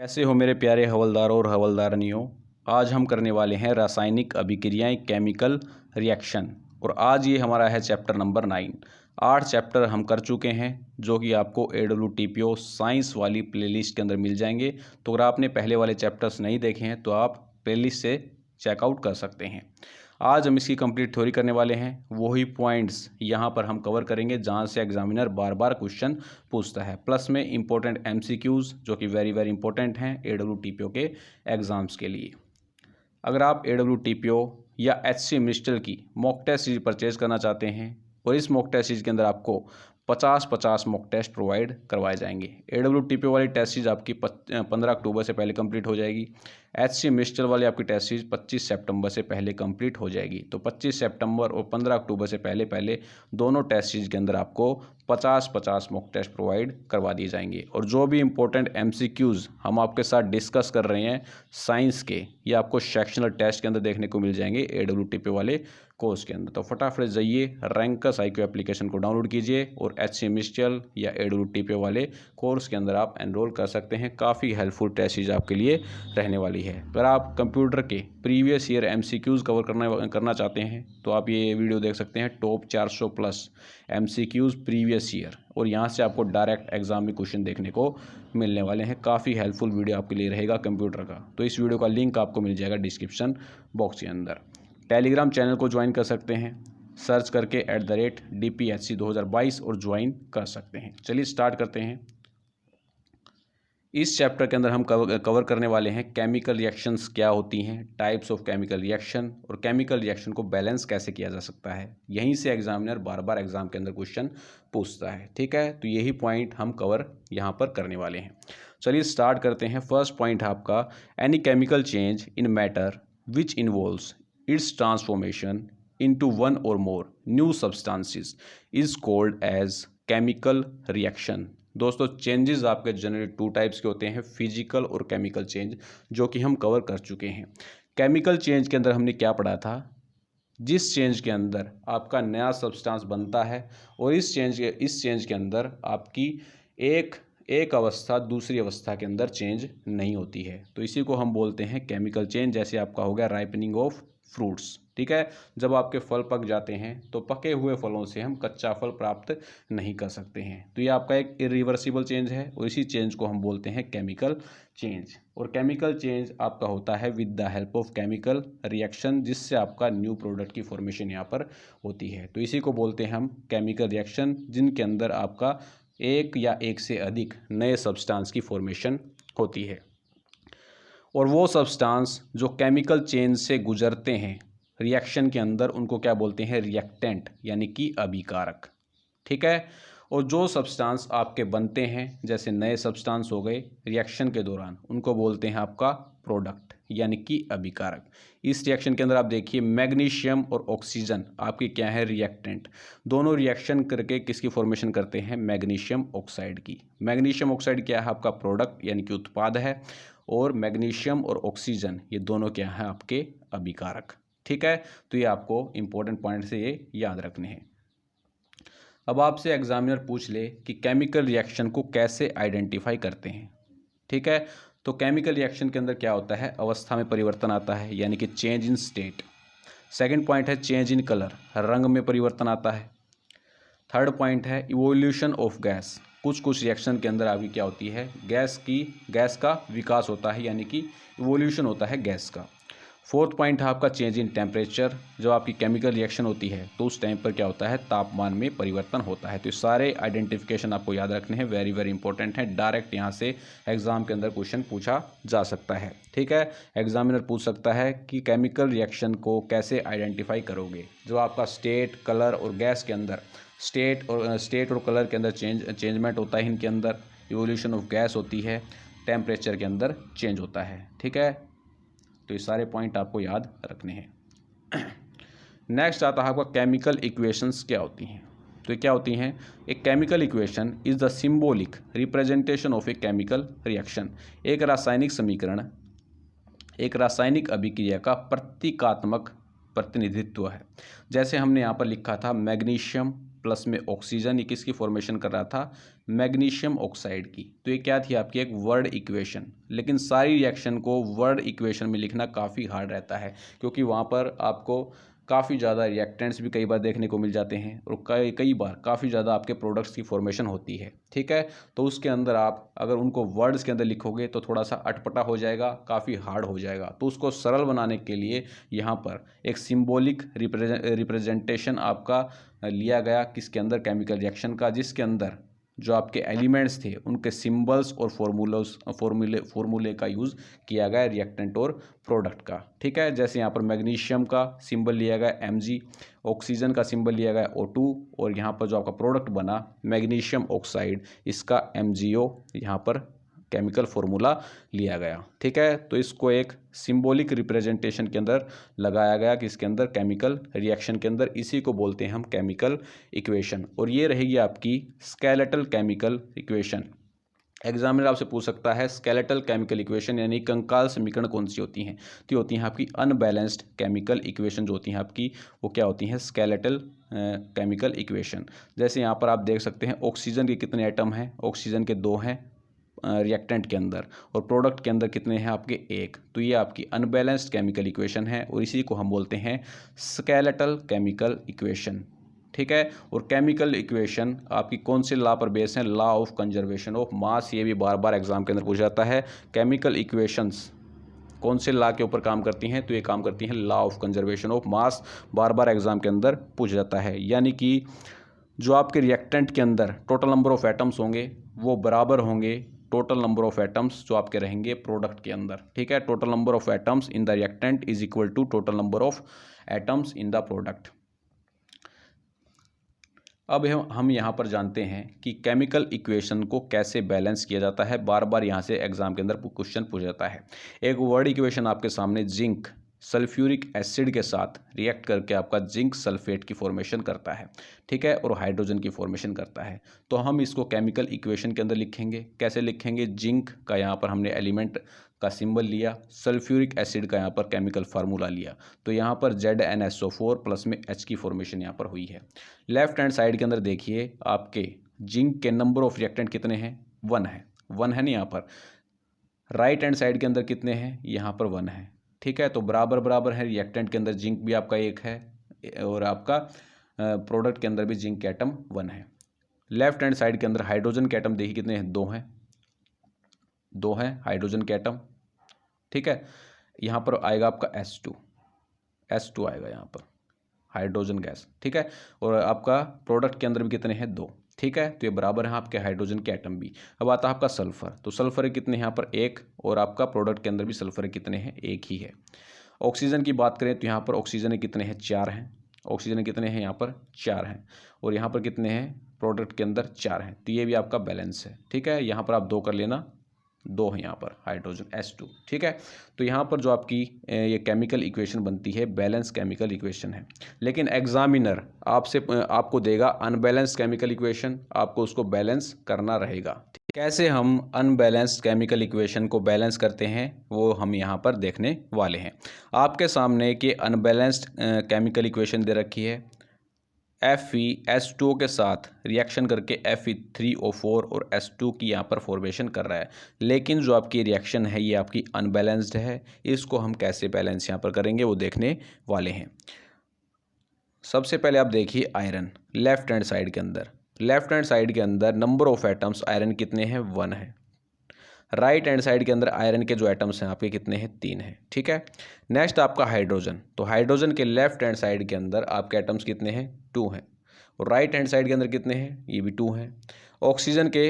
कैसे हो मेरे प्यारे हवलदारों और हवलदारनियों। आज हम करने वाले हैं रासायनिक अभिक्रियाएं, केमिकल रिएक्शन। और आज ये हमारा है चैप्टर नंबर 9। 8 चैप्टर हम कर चुके हैं जो कि आपको AWTPO साइंस वाली प्लेलिस्ट के अंदर मिल जाएंगे। तो अगर आपने पहले वाले चैप्टर्स नहीं देखे हैं तो आप प्लेलिस्ट से चेकआउट कर सकते हैं। आज हम इसकी कंप्लीट थ्योरी करने वाले हैं। वही पॉइंट्स यहाँ पर हम कवर करेंगे जहाँ से एग्जामिनर बार बार क्वेश्चन पूछता है, प्लस में इंपॉर्टेंट MCQs जो कि वेरी वेरी इंपॉर्टेंट हैं AWTPO के एग्ज़ाम्स के लिए। अगर आप AWTPO या HC मिनिस्टर की मॉक टेस्ट सीरीज परचेज करना चाहते हैं और इस मॉक टेस्ट सीरीज के अंदर आपको 50 मॉक टेस्ट प्रोवाइड करवाए जाएंगे। AWTPO वाली टेस्ट सीरीज आपकी 15 अक्टूबर से पहले कंप्लीट हो जाएगी। HC मिनिस्टर वाली आपकी टेस्ट सीरीज 25 सितंबर से पहले कंप्लीट हो जाएगी। तो 25 सितंबर और 15 अक्टूबर से पहले पहले दोनों टेस्ट सीरीज के अंदर आपको 50 मॉक टेस्ट प्रोवाइड करवा दिए जाएंगे। और जो भी इंपॉर्टेंट MCQs हम आपके साथ डिस्कस कर रहे हैं साइंस के, ये आपको सेक्शनल टेस्ट के अंदर देखने को मिल जाएंगे AWTPO वाले कोर्स के अंदर। तो फटाफट जाइए रैंकस IQ एप्लीकेशन को डाउनलोड कीजिए और HC मिनिस्टर या AWTPO वाले कोर्स के अंदर आप एनरोल कर सकते हैं। काफ़ी हेल्पफुल टेस्ट सीरीज आपके लिए रहने वाली है। अगर आप कंप्यूटर के प्रीवियस ईयर MCQs कवर करना चाहते हैं तो आप ये वीडियो देख सकते हैं, top 400 plus MCQs previous year, और यहाँ से आपको डायरेक्ट एग्जाम में क्वेश्चन देखने को मिलने वाले हैं। काफ़ी हेल्पफुल वीडियो आपके लिए रहेगा कंप्यूटर का। तो इस वीडियो का लिंक आपको मिल जाएगा डिस्क्रिप्शन बॉक्स के अंदर। टेलीग्राम चैनल को ज्वाइन कर सकते हैं, सर्च करके @DPHC 2022 और ज्वाइन कर सकते हैं। चलिए स्टार्ट करते हैं। इस चैप्टर के अंदर हम कवर करने वाले हैं केमिकल रिएक्शंस क्या होती हैं, टाइप्स ऑफ केमिकल रिएक्शन, और केमिकल रिएक्शन को बैलेंस कैसे किया जा सकता है। यहीं से एग्जामिनर बार बार एग्जाम के अंदर क्वेश्चन पूछता है। ठीक है, तो यही पॉइंट हम कवर यहाँ पर करने वाले हैं। चलिए स्टार्ट करते हैं। फर्स्ट पॉइंट आपका, any chemical change in matter which involves it's transformation into one or more new substances is called as chemical reaction। दोस्तों चेंजेस आपके जनरली 2 टाइप्स के होते हैं, फिजिकल और केमिकल चेंज, जो कि हम कवर कर चुके हैं। केमिकल चेंज के अंदर हमने क्या पढ़ा था, जिस चेंज के अंदर आपका नया सब्सटेंस बनता है और इस चेंज के अंदर आपकी एक अवस्था दूसरी अवस्था के अंदर चेंज नहीं होती है, तो इसी को हम बोलते हैं केमिकल चेंज। जैसे आपका हो गया राइपनिंग ऑफ फ्रूट्स। ठीक है, जब आपके फल पक जाते हैं तो पके हुए फलों से हम कच्चा फल प्राप्त नहीं कर सकते हैं, तो ये आपका एक इरिवर्सिबल चेंज है और इसी चेंज को हम बोलते हैं केमिकल चेंज। और केमिकल चेंज आपका होता है with the help of chemical reaction, जिससे आपका न्यू प्रोडक्ट की फॉर्मेशन यहाँ पर होती है। तो इसी को बोलते हैं हम केमिकल रिएक्शन, जिनके अंदर आपका एक या एक से अधिक नए सब्सटेंस की फॉर्मेशन होती है। और वो सब्सटेंस जो केमिकल चेंज से गुजरते हैं रिएक्शन के अंदर, उनको क्या बोलते हैं, रिएक्टेंट, यानी कि अभिकारक। ठीक है, और जो सब्सटेंस आपके बनते हैं जैसे नए सब्सटेंस हो गए रिएक्शन के दौरान, उनको बोलते हैं आपका प्रोडक्ट, यानी कि अभिकारक। इस रिएक्शन के अंदर आप देखिए मैग्नीशियम और ऑक्सीजन आपकी क्या है, रिएक्टेंट। दोनों रिएक्शन करके किसकी फॉर्मेशन करते हैं, मैग्नीशियम ऑक्साइड की। मैग्नीशियम ऑक्साइड क्या है, आपका प्रोडक्ट यानी कि उत्पाद है, और मैग्नीशियम और ऑक्सीजन ये दोनों क्या है, आपके अभिकारक। ठीक है, तो ये आपको इंपॉर्टेंट पॉइंट से ये याद रखने हैं। अब आपसे एग्जामिनर पूछ ले कि केमिकल रिएक्शन को कैसे आइडेंटिफाई करते हैं। ठीक है, तो केमिकल रिएक्शन के अंदर क्या होता है, अवस्था में परिवर्तन आता है, यानी कि change in state. Second point है चेंज इन कलर, रंग में परिवर्तन आता है। थर्ड पॉइंट है इवोल्यूशन ऑफ गैस, कुछ रिएक्शन के अंदर आपकी क्या होती है, गैस का विकास होता है, यानी कि इवोल्यूशन होता है गैस का। फोर्थ पॉइंट है आपका चेंज इन टेम्परेचर, जब आपकी केमिकल रिएक्शन होती है तो उस टाइम पर क्या होता है, तापमान में परिवर्तन होता है। तो सारे आइडेंटिफिकेशन आपको याद रखने हैं, वेरी वेरी इंपॉर्टेंट है। डायरेक्ट यहाँ से एग्जाम के अंदर क्वेश्चन पूछा जा सकता है। ठीक है, एग्जामिनर पूछ सकता है कि केमिकल रिएक्शन को कैसे आइडेंटिफाई करोगे। जो आपका स्टेट, कलर और गैस के अंदर स्टेट और कलर के अंदर चेंजमेंट होता है, इनके अंदर इवोल्यूशन ऑफ गैस होती है, टेम्परेचर के अंदर चेंज होता है। ठीक है, तो ये सारे पॉइंट आपको याद रखने हैं। नेक्स्ट आता है आपका केमिकल इक्वेशंस क्या होती हैं। तो ये क्या होती हैं, एक chemical equation is the symbolic representation of a chemical reaction. एक रासायनिक समीकरण एक रासायनिक अभिक्रिया का प्रतीकात्मक प्रतिनिधित्व है। जैसे हमने यहाँ पर लिखा था मैग्नीशियम प्लस में ऑक्सीजन, ये किसकी फॉर्मेशन कर रहा था, मैग्नीशियम ऑक्साइड की। तो ये क्या थी आपकी एक वर्ड इक्वेशन। लेकिन सारी रिएक्शन को वर्ड इक्वेशन में लिखना काफ़ी हार्ड रहता है, क्योंकि वहाँ पर आपको काफ़ी ज़्यादा रिएक्टेंट्स भी कई बार देखने को मिल जाते हैं और कई बार काफ़ी ज़्यादा आपके प्रोडक्ट्स की फॉर्मेशन होती है, ठीक है। तो उसके अंदर आप अगर उनको वर्ड्स के अंदर लिखोगे तो थोड़ा सा अटपटा हो जाएगा, काफ़ी हार्ड हो जाएगा। तो उसको सरल बनाने के लिए यहाँ पर एक सिंबॉलिक रिप्रेजेंटेशन आपका लिया गया किसके अंदर, केमिकल रिएक्शन का, जिसके अंदर जो आपके एलिमेंट्स थे उनके सिंबल्स और फॉर्मूले का यूज़ किया गया रिएक्टेंट और प्रोडक्ट का, ठीक है। जैसे यहाँ पर मैग्नीशियम का सिंबल लिया गया Mg, ऑक्सीजन का सिंबल लिया गया O2, और यहाँ पर जो आपका प्रोडक्ट बना मैग्नीशियम ऑक्साइड, इसका MgO यहाँ पर केमिकल फॉर्मूला लिया गया, ठीक है। तो इसको एक सिंबॉलिक रिप्रेजेंटेशन के अंदर लगाया गया कि इसके अंदर केमिकल रिएक्शन के अंदर, इसी को बोलते हैं हम केमिकल इक्वेशन। और ये रहेगी आपकी स्केलेटल केमिकल इक्वेशन। एग्जामिनर आपसे पूछ सकता है स्केलेटल केमिकल इक्वेशन यानी कंकाल समीकरण कौन सी होती हैं, तो होती हैं आपकी अनबैलेंस्ड केमिकल इक्वेशन जो होती हैं आपकी, वो क्या होती हैं, स्केलेटल केमिकल इक्वेशन। जैसे यहाँ पर आप देख सकते हैं ऑक्सीजन के कितने एटम हैं, ऑक्सीजन के 2 हैं रिएक्टेंट के अंदर, और प्रोडक्ट के अंदर कितने हैं आपके 1। तो ये आपकी अनबैलेंस्ड केमिकल इक्वेशन है और इसी को हम बोलते हैं स्केलेटल केमिकल इक्वेशन, ठीक है। और केमिकल इक्वेशन आपकी कौन से लॉ पर बेस है, law of conservation of mass. ये भी बार बार एग्जाम के अंदर पूछा जाता है, केमिकल इक्वेशंस कौन से लॉ के ऊपर काम करती हैं, तो ये काम करती हैं law of conservation of mass. Bar bar exam के अंदर पूछा जाता है, यानी कि जो आपके रिएक्टेंट के अंदर टोटल नंबर ऑफ एटम्स होंगे वो बराबर होंगे टोटल नंबर ऑफ एटम्स जो आपके रहेंगे प्रोडक्ट के अंदर, ठीक है। Total number of atoms in the reactant is equal to total number of atoms in the product. अब हम यहाँ पर जानते हैं कि केमिकल इक्वेशन को कैसे बैलेंस किया जाता है। बार बार यहाँ से एग्जाम के अंदर क्वेश्चन पूछा जाता है। एक वर्ड इक्वेशन आपके सामने, जिंक सल्फ्यूरिक एसिड के साथ रिएक्ट करके आपका जिंक सल्फेट की फॉर्मेशन करता है, ठीक है, और हाइड्रोजन की फॉर्मेशन करता है। तो हम इसको केमिकल इक्वेशन के अंदर लिखेंगे। कैसे लिखेंगे, जिंक का यहाँ पर हमने एलिमेंट का सिंबल लिया, सल्फ्यूरिक एसिड का यहाँ पर केमिकल फार्मूला लिया, तो यहाँ पर ZnSO4 प्लस में H की फॉर्मेशन यहाँ पर हुई है। लेफ्ट हैंड साइड के अंदर देखिए आपके जिंक के नंबर ऑफ रिएक्टेंट कितने हैं, 1 है, 1 है ना यहाँ पर। राइट हैंड साइड के अंदर कितने हैं, यहाँ पर 1 है, ठीक है। तो बराबर बराबर है, रिएक्टेंट के अंदर जिंक भी आपका 1 है और आपका प्रोडक्ट के अंदर भी जिंक के एटम 1 है। लेफ्ट हैंड साइड के अंदर हाइड्रोजन के एटम देखिए कितने हैं, 2 हैं, 2 हैं हाइड्रोजन के एटम, ठीक है। यहाँ पर आएगा आपका S2 आएगा यहाँ पर हाइड्रोजन गैस, ठीक है। और आपका प्रोडक्ट के अंदर भी कितने हैं, 2, ठीक है। तो ये बराबर है आपके हाइड्रोजन के एटम भी। अब आता है आपका सल्फर, तो सल्फर कितने हैं यहाँ पर, 1, और आपका प्रोडक्ट के अंदर भी सल्फर कितने हैं, 1 ही है। ऑक्सीजन की बात करें तो यहाँ पर ऑक्सीजन कितने हैं, 4 हैं। ऑक्सीजन कितने हैं यहाँ पर, 4 हैं, और यहाँ पर कितने हैं, प्रोडक्ट के अंदर 4 हैं। तो ये भी आपका बैलेंस है, ठीक है। यहाँ पर आप 2 कर लेना, 2 है यहाँ पर हाइड्रोजन S2, ठीक है। तो यहाँ पर जो आपकी ये केमिकल इक्वेशन बनती है बैलेंस केमिकल इक्वेशन है। लेकिन एग्जामिनर आपको देगा अनबैलेंस्ड केमिकल इक्वेशन, आपको उसको बैलेंस करना रहेगा। कैसे हम अनबैलेंस्ड केमिकल इक्वेशन को बैलेंस करते हैं वो हम यहाँ पर देखने वाले हैं। आपके सामने कि अनबैलेंस्ड केमिकल इक्वेशन दे रखी है, FeS2 के साथ रिएक्शन करके Fe3O4 और S2 की यहाँ पर फॉर्मेशन कर रहा है। लेकिन जो आपकी रिएक्शन है ये आपकी अनबैलेंस्ड है। इसको हम कैसे बैलेंस यहाँ पर करेंगे वो देखने वाले हैं। सबसे पहले आप देखिए आयरन, लेफ्ट हैंड साइड के अंदर नंबर ऑफ एटम्स आयरन कितने हैं, 1 है। राइट हैंड साइड के अंदर आयरन के जो एटम्स हैं आपके कितने हैं, 3 हैं, ठीक है। नेक्स्ट आपका हाइड्रोजन, तो हाइड्रोजन के लेफ्ट हैंड साइड के अंदर आपके एटम्स कितने हैं, 2 हैं, और राइट हैंड साइड के अंदर कितने हैं, ये भी 2 हैं। ऑक्सीजन के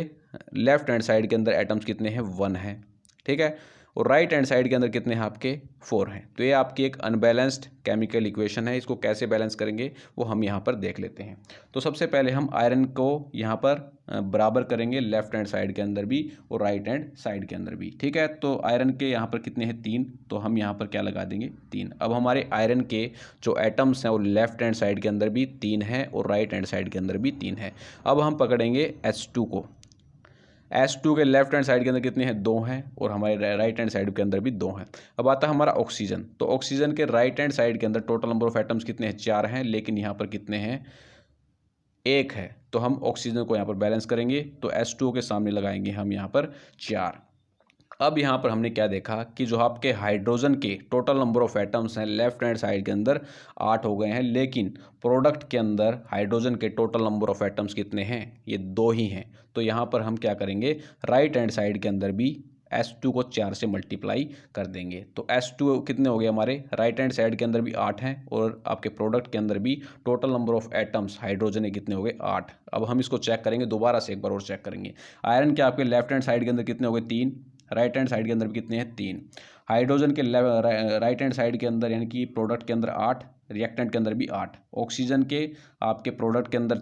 लेफ्ट हैंड साइड के अंदर एटम्स कितने हैं, 1 हैं, ठीक है, और राइट हैंड साइड के अंदर कितने हैं आपके, 4 हैं। तो ये आपकी एक अनबैलेंस्ड केमिकल इक्वेशन है। इसको कैसे बैलेंस करेंगे वो हम यहाँ पर देख लेते हैं। तो सबसे पहले हम आयरन को यहाँ पर बराबर करेंगे, लेफ्ट हैंड साइड के अंदर भी और राइट हैंड साइड के अंदर भी, ठीक है। तो आयरन के यहाँ पर कितने हैं, 3, तो हम यहाँ पर क्या लगा देंगे, 3। अब हमारे आयरन के जो एटम्स हैं वो लेफ्ट हैंड साइड के अंदर भी 3 हैं और राइट हैंड साइड के अंदर भी 3 हैं। अब हम पकड़ेंगे S2 को, S2 के लेफ्ट हैंड साइड के अंदर कितने हैं, 2 हैं, और हमारे राइट हैंड साइड के अंदर भी 2 हैं। अब आता है हमारा ऑक्सीजन, तो ऑक्सीजन के राइट हैंड साइड के अंदर टोटल नंबर ऑफ एटम्स कितने हैं, 4 हैं, लेकिन यहाँ पर कितने हैं, 1 है, तो हम ऑक्सीजन को यहाँ पर बैलेंस करेंगे, तो H2O के सामने लगाएंगे हम यहाँ पर 4। अब यहाँ पर हमने क्या देखा कि जो आपके हाइड्रोजन के टोटल नंबर ऑफ एटम्स हैं लेफ्ट हैंड साइड के अंदर 8 हो गए हैं, लेकिन प्रोडक्ट के अंदर हाइड्रोजन के टोटल नंबर ऑफ एटम्स कितने हैं? ये 2 ही हैं। तो यहाँ पर हम क्या करेंगे, राइट हैंड साइड के अंदर भी S2 को 4 से मल्टीप्लाई कर देंगे। तो S2 कितने हो गए हमारे? राइट हैंड साइड के अंदर भी 8 हैं और आपके प्रोडक्ट के अंदर भी total number of atoms hydrogen के कितने हो गए? 8। अब हम इसको चेक करेंगे, दोबारा से एक बार और चेक करेंगे। आयरन के आपके लेफ्ट हैंड साइड के अंदर कितने हो गए? 3। राइट हैंड साइड के अंदर भी कितने हैं? 3। हाइड्रोजन के राइट हैंड साइड के अंदर यानी कि प्रोडक्ट के अंदर 8, रिएक्टेंट के अंदर भी 8। ऑक्सीजन के आपके प्रोडक्ट के अंदर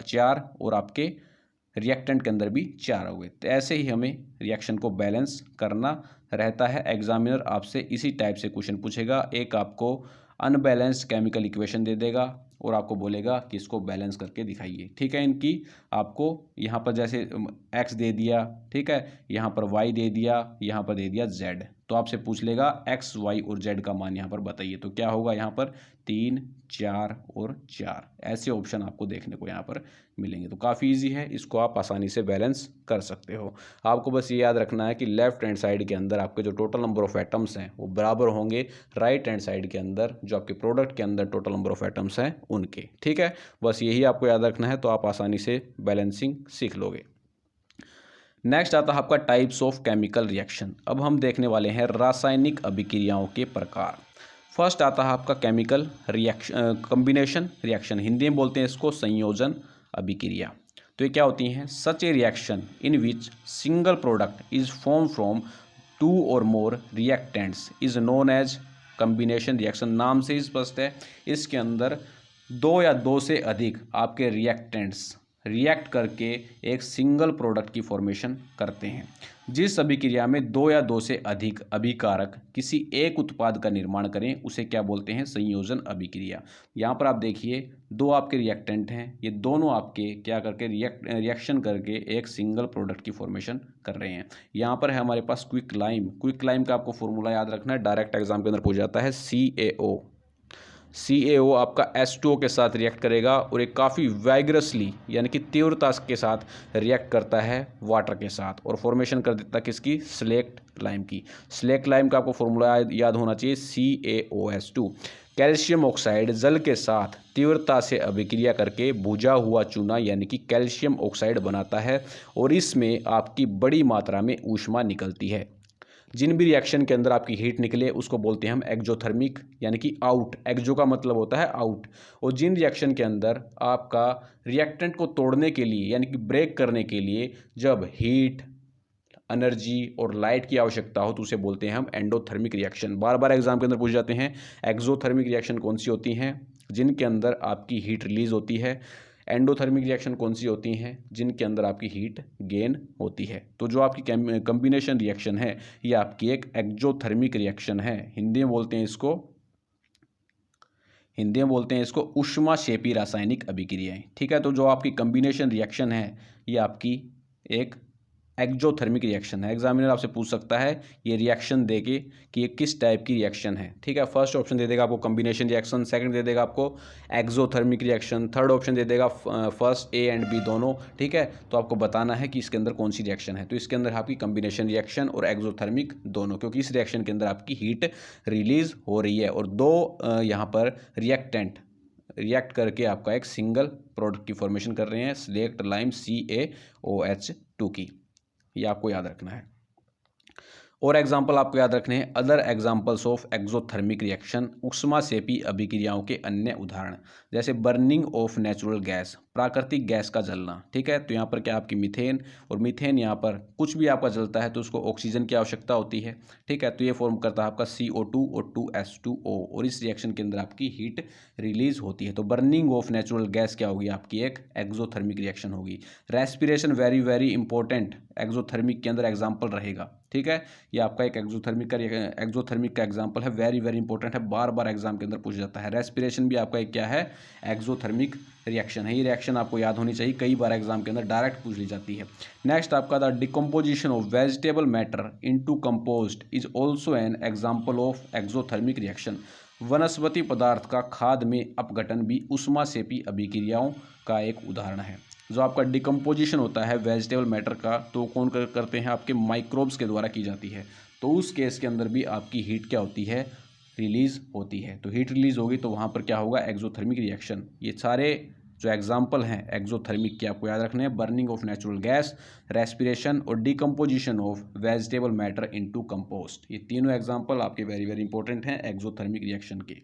4 और आपके रिएक्टेंट के अंदर भी 4 हो गए। तो ऐसे ही हमें रिएक्शन को बैलेंस करना रहता है। एग्जामिनर आपसे इसी टाइप से क्वेश्चन पूछेगा, एक आपको अनबैलेंस्ड केमिकल इक्वेशन दे देगा और आपको बोलेगा कि इसको बैलेंस करके दिखाइए। ठीक है, इनकी आपको यहाँ पर जैसे x दे दिया, ठीक है, यहाँ पर y दे दिया, यहाँ पर दे दिया z, तो आपसे पूछ लेगा x, y और z का मान यहाँ पर बताइए। तो क्या होगा यहाँ पर? 3, 4 और 4 ऐसे ऑप्शन आपको देखने को यहाँ पर मिलेंगे। तो काफ़ी इजी है, इसको आप आसानी से बैलेंस कर सकते हो। आपको बस ये याद रखना है कि लेफ्ट हैंड साइड के अंदर आपके जो टोटल नंबर ऑफ एटम्स हैं वो बराबर होंगे राइट हैंड साइड के अंदर जो आपके प्रोडक्ट के अंदर टोटल नंबर ऑफ एटम्स हैं उनके। ठीक है, बस यही आपको याद रखना है, तो आप आसानी से बैलेंसिंग सीख लोगे। नेक्स्ट आता है आपका टाइप्स ऑफ केमिकल रिएक्शन। अब हम देखने वाले हैं रासायनिक अभिक्रियाओं के प्रकार। फर्स्ट आता है आपका chemical reaction, combination reaction, Hindi में बोलते हैं इसको संयोजन अभिक्रिया। तो ये क्या होती हैं? Such a reaction in which single product is form from 2 और more reactants is known as combination reaction. नाम से ही स्पष्ट है, इसके अंदर 2 या 2 से अधिक आपके रिएक्टेंट्स रिएक्ट करके एक सिंगल प्रोडक्ट की फॉर्मेशन करते हैं। जिस अभिक्रिया में 2 या 2 से अधिक अभिकारक किसी एक उत्पाद का निर्माण करें उसे क्या बोलते हैं? संयोजन अभिक्रिया। यहाँ पर आप देखिए 2 आपके रिएक्टेंट हैं, ये दोनों आपके क्या करके रिएक्शन करके एक सिंगल प्रोडक्ट की फॉर्मेशन कर रहे हैं। यहाँ पर है हमारे पास क्विक लाइम। क्विक लाइम का आपको फॉर्मूला याद रखना है, डायरेक्ट एग्जाम के अंदर पूछ जाता है, CaO आपका H2O के साथ रिएक्ट करेगा और एक काफ़ी वैगरसली यानी कि तीव्रता के साथ रिएक्ट करता है वाटर के साथ और फॉर्मेशन कर देता है किसकी? स्लेक्ट लाइम की। स्लेक्ट लाइम का आपको फॉर्मूला याद होना चाहिए, CaOH2। कैल्शियम ऑक्साइड जल के साथ तीव्रता से अभिक्रिया करके बुझा हुआ चूना यानी कि कैल्शियम ऑक्साइड बनाता है और इसमें आपकी बड़ी मात्रा में ऊष्मा निकलती है। जिन भी रिएक्शन के अंदर आपकी हीट निकले उसको बोलते हैं हम एक्जोथर्मिक यानी कि आउट। एक्जो का मतलब होता है आउट। और जिन रिएक्शन के अंदर आपका रिएक्टेंट को तोड़ने के लिए यानी कि ब्रेक करने के लिए जब हीट, एनर्जी और लाइट की आवश्यकता हो तो उसे बोलते हैं हम एंडोथर्मिक रिएक्शन। बार बार एग्जाम के अंदर पूछ जाते हैं एक्जोथर्मिक रिएक्शन कौन सी होती हैं? जिनके अंदर आपकी हीट रिलीज होती है। एंडोथर्मिक रिएक्शन कौन सी होती हैं? जिनके अंदर आपकी हीट गेन होती है। तो जो आपकी कॉम्बिनेशन रिएक्शन है ये आपकी एक एक्जोथर्मिक रिएक्शन है। हिंदी में बोलते हैं इसको ऊष्माक्षेपी रासायनिक अभिक्रियाएं। ठीक है, तो जो आपकी कॉम्बिनेशन रिएक्शन है ये आपकी एक एक्जोथर्मिक रिएक्शन है। एग्जामिनर आपसे पूछ सकता है ये रिएक्शन देके कि ये किस टाइप की रिएक्शन है। ठीक है, फर्स्ट ऑप्शन दे देगा आपको कॉम्बिनेशन रिएक्शन, सेकंड दे देगा आपको एक्जोथर्मिक रिएक्शन, थर्ड ऑप्शन दे देगा फर्स्ट ए एंड बी दोनों। ठीक है, तो आपको बताना है कि इसके अंदर कौन सी रिएक्शन है। तो इसके अंदर आपकी कॉम्बिनेशन रिएक्शन और एक्जोथर्मिक दोनों, क्योंकि इस रिएक्शन के अंदर आपकी हीट रिलीज हो रही है और 2 यहाँ पर रिएक्टेंट रिएक्ट करके आपका एक सिंगल प्रोडक्ट की फॉर्मेशन कर रहे हैं, सेलेक्ट लाइम CaOH2 की। ये आपको याद रखना है। और एग्जाम्पल आपको याद रखने हैं other examples of exothermic reaction, ऊष्माक्षेपी अभिक्रियाओं के अन्य उदाहरण, जैसे बर्निंग ऑफ नेचुरल गैस, प्राकृतिक गैस का जलना। ठीक है, तो यहाँ पर क्या आपकी मीथेन, और मीथेन यहाँ पर कुछ भी आपका जलता है तो उसको ऑक्सीजन की आवश्यकता होती है। ठीक है, तो ये फॉर्म करता है आपका CO2 और 2H2O और इस रिएक्शन के अंदर आपकी हीट रिलीज होती है। तो बर्निंग ऑफ नेचुरल गैस क्या होगी? आपकी एक एक्सोथर्मिक रिएक्शन होगी। Respiration very very important exothermic के अंदर एग्जाम्पल रहेगा। ठीक है, ये आपका एक एक्सोथर्मिक का एग्जांपल है, वेरी वेरी इंपॉर्टेंट है, बार बार एग्जाम के अंदर पूछा जाता है। रेस्पिरेशन भी आपका एक क्या है? एक्सोथर्मिक रिएक्शन है। ये रिएक्शन आपको याद होनी चाहिए, कई बार एग्जाम के अंदर डायरेक्ट पूछ ली जाती है। नेक्स्ट आपका the decomposition of vegetable matter into compost is also an example of exothermic reaction. वनस्पति पदार्थ का खाद में अपघटन भी ऊष्माक्षेपी अभिक्रियाओं का एक उदाहरण है। जो आपका डिकम्पोजिशन होता है वेजिटेबल मैटर का, तो कौन करते हैं, आपके माइक्रोब्स के द्वारा की जाती है। तो उस केस के अंदर भी आपकी हीट क्या होती है, रिलीज होती है। तो हीट रिलीज होगी तो वहाँ पर क्या होगा, एक्सोथर्मिक रिएक्शन। ये सारे जो एग्जाम्पल हैं एक्सोथर्मिक के आपको याद रखने हैं, burning of natural gas, respiration और decomposition of vegetable matter into compost. ये तीनों एग्जाम्पल आपके वेरी वेरी इंपॉर्टेंट हैं एक्सोथर्मिक रिएक्शन के।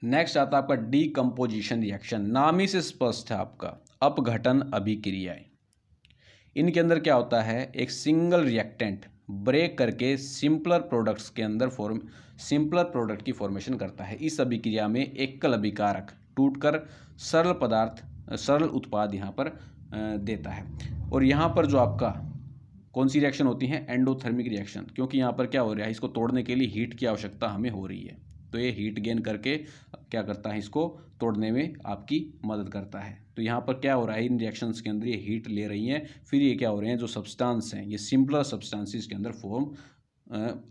नेक्स्ट आता है आपका डीकम्पोजिशन रिएक्शन। नाम ही से स्पष्ट है आपका अपघटन अभिक्रियाएं। इनके अंदर क्या होता है, एक सिंगल रिएक्टेंट ब्रेक करके सिंपलर प्रोडक्ट्स के अंदर सिंपलर प्रोडक्ट की फॉर्मेशन करता है। इस अभिक्रिया में एकल अभिकारक टूटकर सरल उत्पाद यहाँ पर देता है। और यहाँ पर जो आपका कौन सी रिएक्शन होती है, एंडोथर्मिक रिएक्शन, क्योंकि यहाँ पर क्या हो रहा है, इसको तोड़ने के लिए हीट की आवश्यकता हमें हो रही है। तो ये हीट गेन करके क्या करता है, इसको तोड़ने में आपकी मदद करता है। तो यहाँ पर क्या हो रहा है, इन रिएक्शंस के अंदर ये हीट ले रही हैं, फिर ये क्या हो रहे हैं, जो सब्सटेंस हैं ये सिंपलर सब्सटेंसेस के अंदर फॉर्म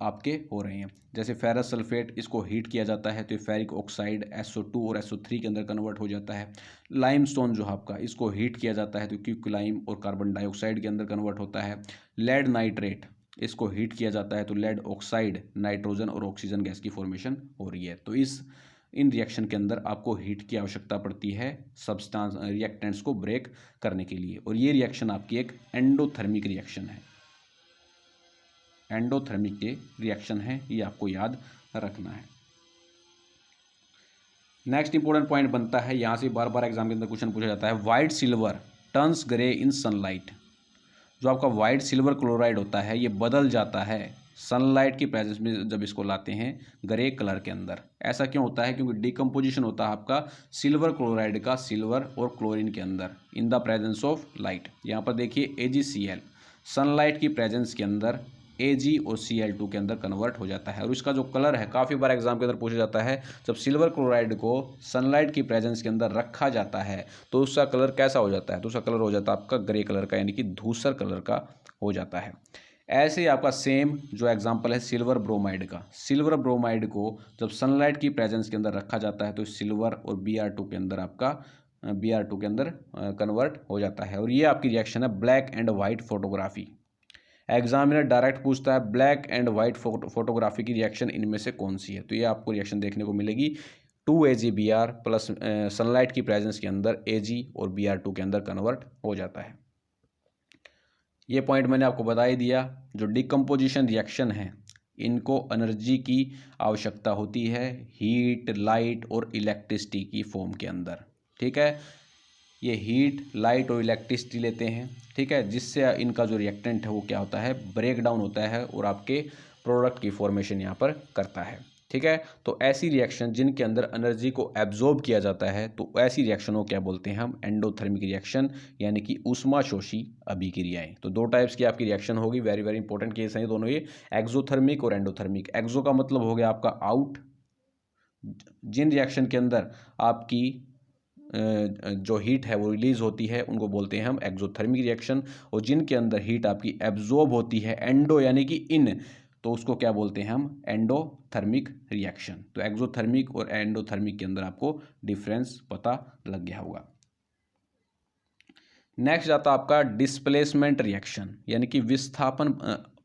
आपके हो रहे हैं। जैसे फेरस सल्फेट, इसको हीट किया जाता है तो फेरिक ऑक्साइड SO2 और SO3 के अंदर कन्वर्ट हो जाता है। लाइमस्टोन जो आपका, इसको हीट किया जाता है तो क्विकलाइम और कार्बन डाइऑक्साइड के अंदर कन्वर्ट होता है। लेड नाइट्रेट, इसको हीट किया जाता है तो लेड ऑक्साइड, नाइट्रोजन और ऑक्सीजन गैस की फॉर्मेशन हो रही है। तो इन रिएक्शन के अंदर आपको हीट की आवश्यकता पड़ती है सब्सटेंस रिएक्टेंट्स को ब्रेक करने के लिए। और ये रिएक्शन आपकी एक एंडोथर्मिक रिएक्शन है, एंडोथर्मिक के रिएक्शन है, ये आपको याद रखना है। नेक्स्ट इंपॉर्टेंट पॉइंट बनता है, यहाँ से बार बार एग्जाम के अंदर क्वेश्चन पूछा जाता है, वाइट सिल्वर टर्न्स ग्रे इन सनलाइट। जो आपका वाइट सिल्वर क्लोराइड होता है ये बदल जाता है सनलाइट की प्रेजेंस में जब इसको लाते हैं ग्रे कलर के अंदर। ऐसा क्यों होता है, क्योंकि डिकम्पोजिशन होता है आपका सिल्वर क्लोराइड का सिल्वर और क्लोरीन के अंदर इन द प्रेजेंस ऑफ लाइट। यहाँ पर देखिए AgCl सनलाइट की प्रेजेंस के अंदर Ag और Cl2 के अंदर कन्वर्ट हो जाता है। और इसका जो कलर है, काफ़ी बार एग्जाम के अंदर पूछा जाता है, जब सिल्वर क्लोराइड को सनलाइट की प्रेजेंस के अंदर रखा जाता है तो उसका कलर कैसा हो जाता है, तो उसका कलर हो जाता है आपका ग्रे कलर का, यानी कि धूसर कलर का हो जाता है। ऐसे ही आपका सेम जो एग्जांपल है सिल्वर ब्रोमाइड का, सिल्वर ब्रोमाइड को जब सनलाइट की प्रेजेंस के अंदर रखा जाता है तो सिल्वर और Br2 के अंदर आपका Br2 के अंदर कन्वर्ट हो जाता है। और ये आपकी रिएक्शन है black and white photography. Examiner direct पूछता है ब्लैक एंड वाइट फोटोग्राफी की रिएक्शन इनमें से कौन सी है, तो ये आपको रिएक्शन देखने को मिलेगी 2AgBr प्लस सनलाइट की प्रेजेंस के अंदर Ag और Br2 के अंदर कन्वर्ट हो जाता है। ये पॉइंट मैंने आपको बता ही दिया। जो डिकम्पोजिशन रिएक्शन है इनको एनर्जी की आवश्यकता होती है हीट, लाइट और इलेक्ट्रिसिटी की फॉर्म के अंदर, ठीक है। ये हीट, लाइट और इलेक्ट्रिसिटी लेते हैं, ठीक है, जिससे इनका जो रिएक्टेंट है वो क्या होता है, ब्रेक डाउन होता है और आपके प्रोडक्ट की फॉर्मेशन यहाँ पर करता है, ठीक है। तो ऐसी रिएक्शन जिनके अंदर एनर्जी को एब्जॉर्ब किया जाता है तो ऐसी रिएक्शनों को क्या बोलते हैं हम, एंडोथर्मिक रिएक्शन, यानी कि ऊष्माशोषी अभिक्रियाएं। तो दो टाइप्स की आपकी रिएक्शन होगी, वेरी वेरी इंपॉर्टेंट केस हैं दोनों ये, एक्सोथर्मिक और एंडोथर्मिक। एक्सो का मतलब हो गया आपका आउट, जिन रिएक्शन के अंदर आपकी जो हीट है वो रिलीज होती है उनको बोलते हैं हम एक्सोथर्मिक रिएक्शन। और जिनके अंदर हीट आपकी एब्जॉर्ब होती है, एंडो यानी कि इन, तो उसको क्या बोलते हैं हम, एंडोथर्मिक रिएक्शन। तो एक्सोथर्मिक और एंडोथर्मिक के अंदर आपको डिफरेंस पता लग गया होगा। नेक्स्ट आता आपका डिस्प्लेसमेंट रिएक्शन, यानी कि विस्थापन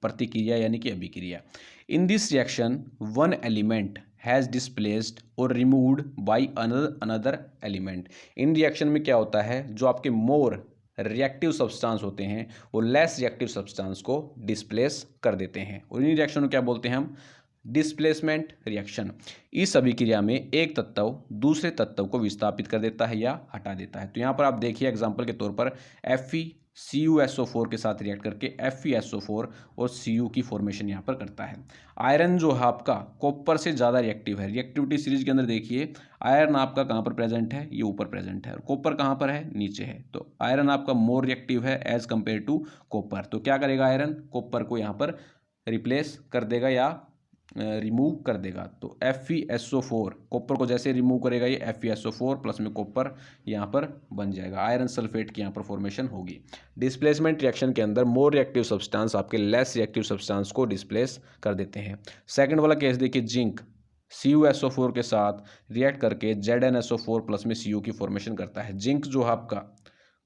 प्रतिक्रिया यानी कि अभिक्रिया। In this reaction one element has displaced और रिमूव्ड बाई अनदर एलिमेंट। इन रिएक्शन में क्या होता है, जो आपके मोर रिएक्टिव सब्सटेंस होते हैं वो लेस रिएक्टिव सब्सटेंस को डिस्प्लेस कर देते हैं। और इन रिएक्शन को क्या बोलते हैं हम, डिस्प्लेसमेंट रिएक्शन। इस अभिक्रिया में एक तत्व दूसरे तत्व को विस्थापित कर देता है या हटा देता है। तो यहाँ पर आप देखिए एग्जांपल के तौर पर FeCuSO4 के साथ रिएक्ट करके FeSO4 और Cu की फॉर्मेशन यहाँ पर करता है। आयरन जो है आपका कॉपर से ज़्यादा रिएक्टिव है। रिएक्टिविटी सीरीज के अंदर देखिए आयरन आपका कहाँ पर प्रेजेंट है, ये ऊपर प्रेजेंट है, और कॉपर कहाँ पर है, नीचे है। तो आयरन आपका मोर रिएक्टिव है एज कम्पेयर टू कॉपर। तो क्या करेगा आयरन, कॉपर को यहाँ पर रिप्लेस कर देगा या रिमूव कर देगा। तो FeSO4 कॉपर को जैसे रिमूव करेगा ये FeSO4 प्लस में कॉपर यहाँ पर बन जाएगा, आयरन सल्फेट की यहाँ पर फॉर्मेशन होगी। डिस्प्लेसमेंट रिएक्शन के अंदर मोर रिएक्टिव सब्सटेंस आपके लेस रिएक्टिव सब्सटेंस को डिस्प्लेस कर देते हैं। सेकंड वाला केस देखिए जिंक, CuSO4 के साथ रिएक्ट करके ZnSO4 प्लस में Cu की फॉर्मेशन करता है। जिंक जो आपका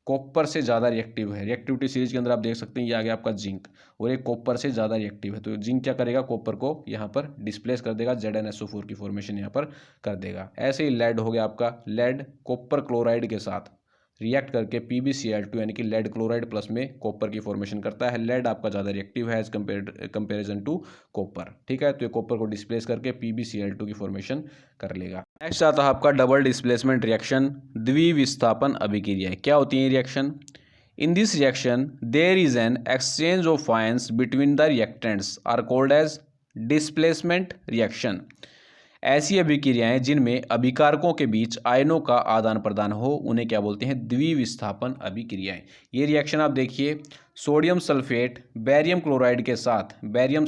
कॉपर से ज़्यादा रिएक्टिव है, रिएक्टिविटी सीरीज के अंदर आप देख सकते हैं ये आ गया आपका जिंक, और ये कॉपर से ज़्यादा रिएक्टिव है, तो जिंक क्या करेगा, कॉपर को यहाँ पर डिस्प्लेस कर देगा, ZnSO4 की फॉर्मेशन यहाँ पर कर देगा। ऐसे ही लेड हो गया आपका, लेड कॉपर क्लोराइड के साथ रिएक्ट करके PbCl2 यानी कि लेड क्लोराइड प्लस में कॉपर की फॉर्मेशन करता है। लेड आपका ज़्यादा रिएक्टिव है एज कंपेरिजन टू कॉपर, ठीक है, तो ये कॉपर को डिस्प्लेस करके PbCl2 की फॉर्मेशन कर लेगा। नेक्स्ट आता है आपका डबल डिस्प्लेसमेंट रिएक्शन, द्विविस्थापन अभिक्रिया। क्या होती है reaction? In this reaction there is an exchange of ions between the reactants are called as displacement reaction. ऐसी अभिक्रियाएं जिनमें अभिकारकों के बीच आयनों का आदान प्रदान हो उन्हें क्या बोलते हैं? द्विविस्थापन अभिक्रियाएं। ये रिएक्शन आप देखिए, सोडियम सल्फेट बैरियम क्लोराइड के साथ बैरियम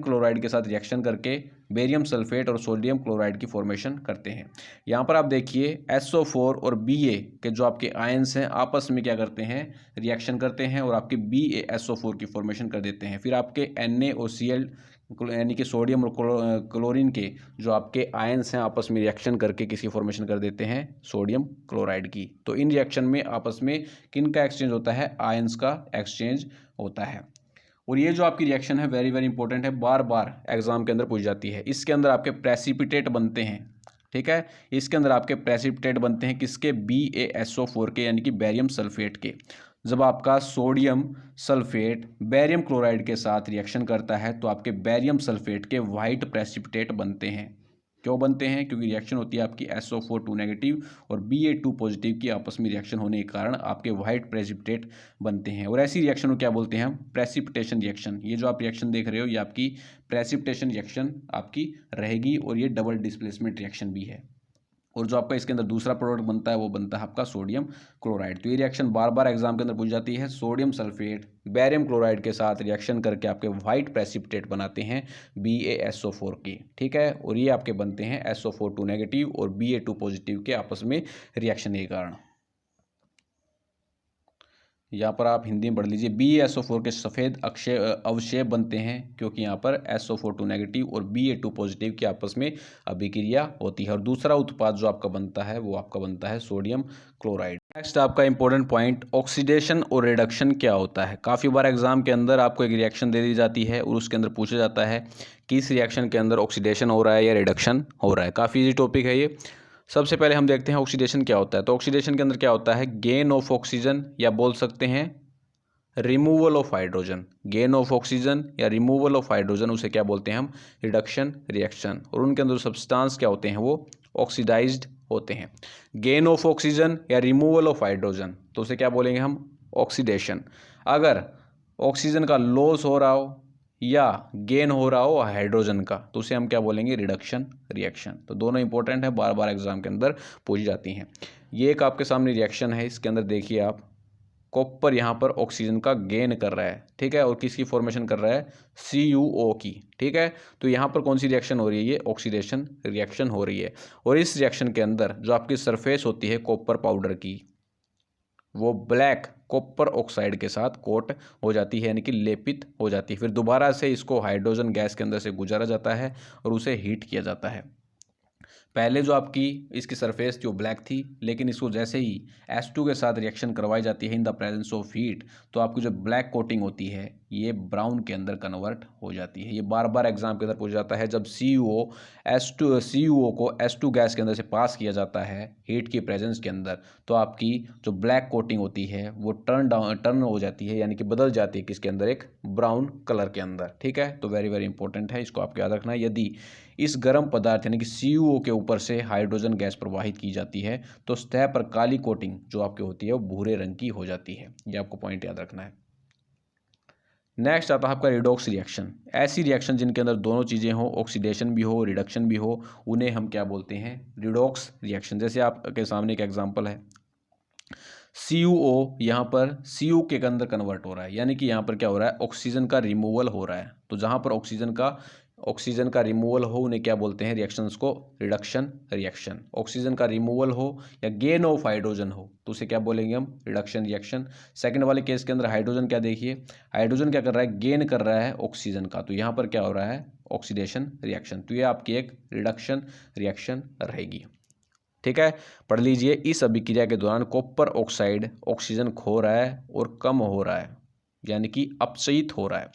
क्लोराइड के साथ रिएक्शन करके बेरियम सल्फेट और सोडियम क्लोराइड की फॉर्मेशन करते हैं। यहाँ पर आप देखिए SO4 और Ba के जो आपके आयंस हैं आपस में क्या करते हैं? रिएक्शन करते हैं और आपके BaSO4 की फॉर्मेशन कर देते हैं। फिर आपके NaOCl यानी कि सोडियम और क्लोरीन के जो आपके आयंस हैं आपस में रिएक्शन करके किसकी फॉर्मेशन कर देते हैं? सोडियम क्लोराइड की। तो इन रिएक्शन में आपस में किन का एक्सचेंज होता है? आयंस का एक्सचेंज होता है। और ये जो आपकी रिएक्शन है वेरी वेरी इंपॉर्टेंट है, बार बार एग्जाम के अंदर पूछ जाती है। इसके अंदर आपके प्रेसिपिटेट बनते हैं, ठीक है, इसके अंदर आपके प्रेसिपिटेट बनते हैं किसके? BaSO4 के यानी कि बैरियम सल्फेट के। जब आपका सोडियम सल्फेट बैरियम क्लोराइड के साथ रिएक्शन करता है तो आपके बैरियम सल्फेट के वाइट प्रेसिपिटेट बनते हैं। क्यों बनते हैं? क्योंकि रिएक्शन होती है आपकी SO4 नेगेटिव और Ba2 पॉजिटिव की आपस में रिएक्शन होने के कारण आपके वाइट प्रेसिपिटेट बनते हैं। और ऐसी रिएक्शन को क्या बोलते हैं हम? Precipitation reaction. ये जो आप रिएक्शन देख रहे हो ये आपकी प्रेसिपिटेशन रिएक्शन आपकी रहेगी और ये डबल डिस्प्लेसमेंट रिएक्शन भी है। और जो आपका इसके अंदर दूसरा प्रोडक्ट बनता है वो बनता है आपका सोडियम क्लोराइड। तो ये रिएक्शन बार बार एग्जाम के अंदर पूछ जाती है। सोडियम सल्फेट बैरियम क्लोराइड के साथ रिएक्शन करके आपके वाइट प्रेसिपिटेट बनाते हैं BaSO4 की, ठीक है, और ये आपके बनते हैं SO4 नेगेटिव और Ba2 पॉजिटिव के आपस में रिएक्शन के कारण। यहाँ पर आप हिंदी में पढ़ लीजिए, BaSO4 के सफ़ेद अवशेप बनते हैं क्योंकि यहाँ पर SO4 नेगेटिव और Ba2 पॉजिटिव की आपस में अभिक्रिया होती है। और दूसरा उत्पाद जो आपका बनता है वो आपका बनता है सोडियम क्लोराइड। नेक्स्ट आपका इंपॉर्टेंट पॉइंट, ऑक्सीडेशन और रिडक्शन क्या होता है? काफ़ी बार एग्जाम के अंदर आपको एक रिएक्शन दे दी जाती है और उसके अंदर पूछा जाता है कि इस रिएक्शन के अंदर ऑक्सीडेशन हो रहा है या रिडक्शन हो रहा है। काफ़ी ईजी टॉपिक है ये। सबसे पहले हम देखते हैं ऑक्सीडेशन क्या होता है। तो ऑक्सीडेशन के अंदर क्या होता है? गेन ऑफ ऑक्सीजन या बोल सकते हैं removal of hydrogen. Gain of oxygen या रिमूवल ऑफ हाइड्रोजन उसे क्या बोलते हैं हम? Reduction reaction. और उनके अंदर सब्सटेंस क्या होते हैं? वो ऑक्सीडाइज्ड होते हैं। गेन ऑफ ऑक्सीजन या रिमूवल ऑफ हाइड्रोजन तो उसे क्या बोलेंगे हम? ऑक्सीडेशन। अगर ऑक्सीजन का लॉस हो रहा हो या गेन हो रहा हो हाइड्रोजन का तो उसे हम क्या बोलेंगे? Reduction reaction. तो दोनों इंपॉर्टेंट है, बार बार एग्जाम के अंदर पूछी जाती हैं। ये एक आपके सामने रिएक्शन है, इसके अंदर देखिए आप, कॉपर यहाँ पर ऑक्सीजन का गेन कर रहा है, ठीक है, और किसकी फॉर्मेशन कर रहा है? CuO की, ठीक है। तो यहाँ पर कौन सी रिएक्शन हो रही है? ये ऑक्सीडेशन रिएक्शन हो रही है। और इस रिएक्शन के अंदर जो आपकी सरफेस होती है कॉपर पाउडर की वो ब्लैक कॉपर ऑक्साइड के साथ कोट हो जाती है यानी कि लेपित हो जाती है। फिर दोबारा से इसको हाइड्रोजन गैस के अंदर से गुजारा जाता है और उसे हीट किया जाता है। पहले जो आपकी इसकी सरफेस थी वो ब्लैक थी, लेकिन इसको जैसे ही H2 के साथ रिएक्शन करवाई जाती है इन द प्रेजेंस ऑफ हीट तो आपकी जो ब्लैक कोटिंग होती है ये ब्राउन के अंदर कन्वर्ट हो जाती है। ये बार बार एग्जाम के अंदर पूछा जाता है। जब CuO को H2 गैस के अंदर से पास किया जाता है हीट की प्रेजेंस के अंदर तो आपकी जो ब्लैक कोटिंग होती है वो टर्न हो जाती है यानी कि बदल जाती है किसके अंदर? एक ब्राउन कलर के अंदर, ठीक है। तो वेरी वेरी इंपॉर्टेंट है, इसको आपको याद रखना है। यदि इस गर्म पदार्थ यानी कि CuO के ऊपर से हाइड्रोजन गैस प्रवाहित की जाती है तो सतह पर काली कोटिंग जो आपकी होती है वो भूरे रंग की हो जाती है। ये आपको पॉइंट याद रखना है। नेक्स्ट आता है आपका रिडॉक्स रिएक्शन। ऐसी रिएक्शन जिनके अंदर दोनों चीज़ें हो, ऑक्सीडेशन भी हो रिडक्शन भी हो, उन्हें हम क्या बोलते हैं? Redox reaction. जैसे आपके सामने एक एग्जांपल है, CuO यहाँ पर Cu के अंदर कन्वर्ट हो रहा है यानी कि यहाँ पर क्या हो रहा है? ऑक्सीजन का रिमूवल हो रहा है। तो जहाँ पर ऑक्सीजन का रिमूवल हो उन्हें क्या बोलते हैं? रिएक्शंस को रिडक्शन रिएक्शन। ऑक्सीजन का रिमूवल हो या गेन ऑफ हाइड्रोजन हो तो उसे क्या बोलेंगे हम? Reduction reaction. सेकंड वाले केस के अंदर हाइड्रोजन क्या देखिए, हाइड्रोजन क्या कर रहा है? गेन कर रहा है ऑक्सीजन का, तो यहाँ पर क्या हो रहा है? Oxidation reaction. तो ये आपकी एक रिडक्शन रिएक्शन रहेगी। ठीक है, पढ़ लीजिए। इस अभिक्रिया के दौरान कॉपर ऑक्साइड ऑक्सीजन खो रहा है और कम हो रहा है, यानी कि अपचयित हो रहा है।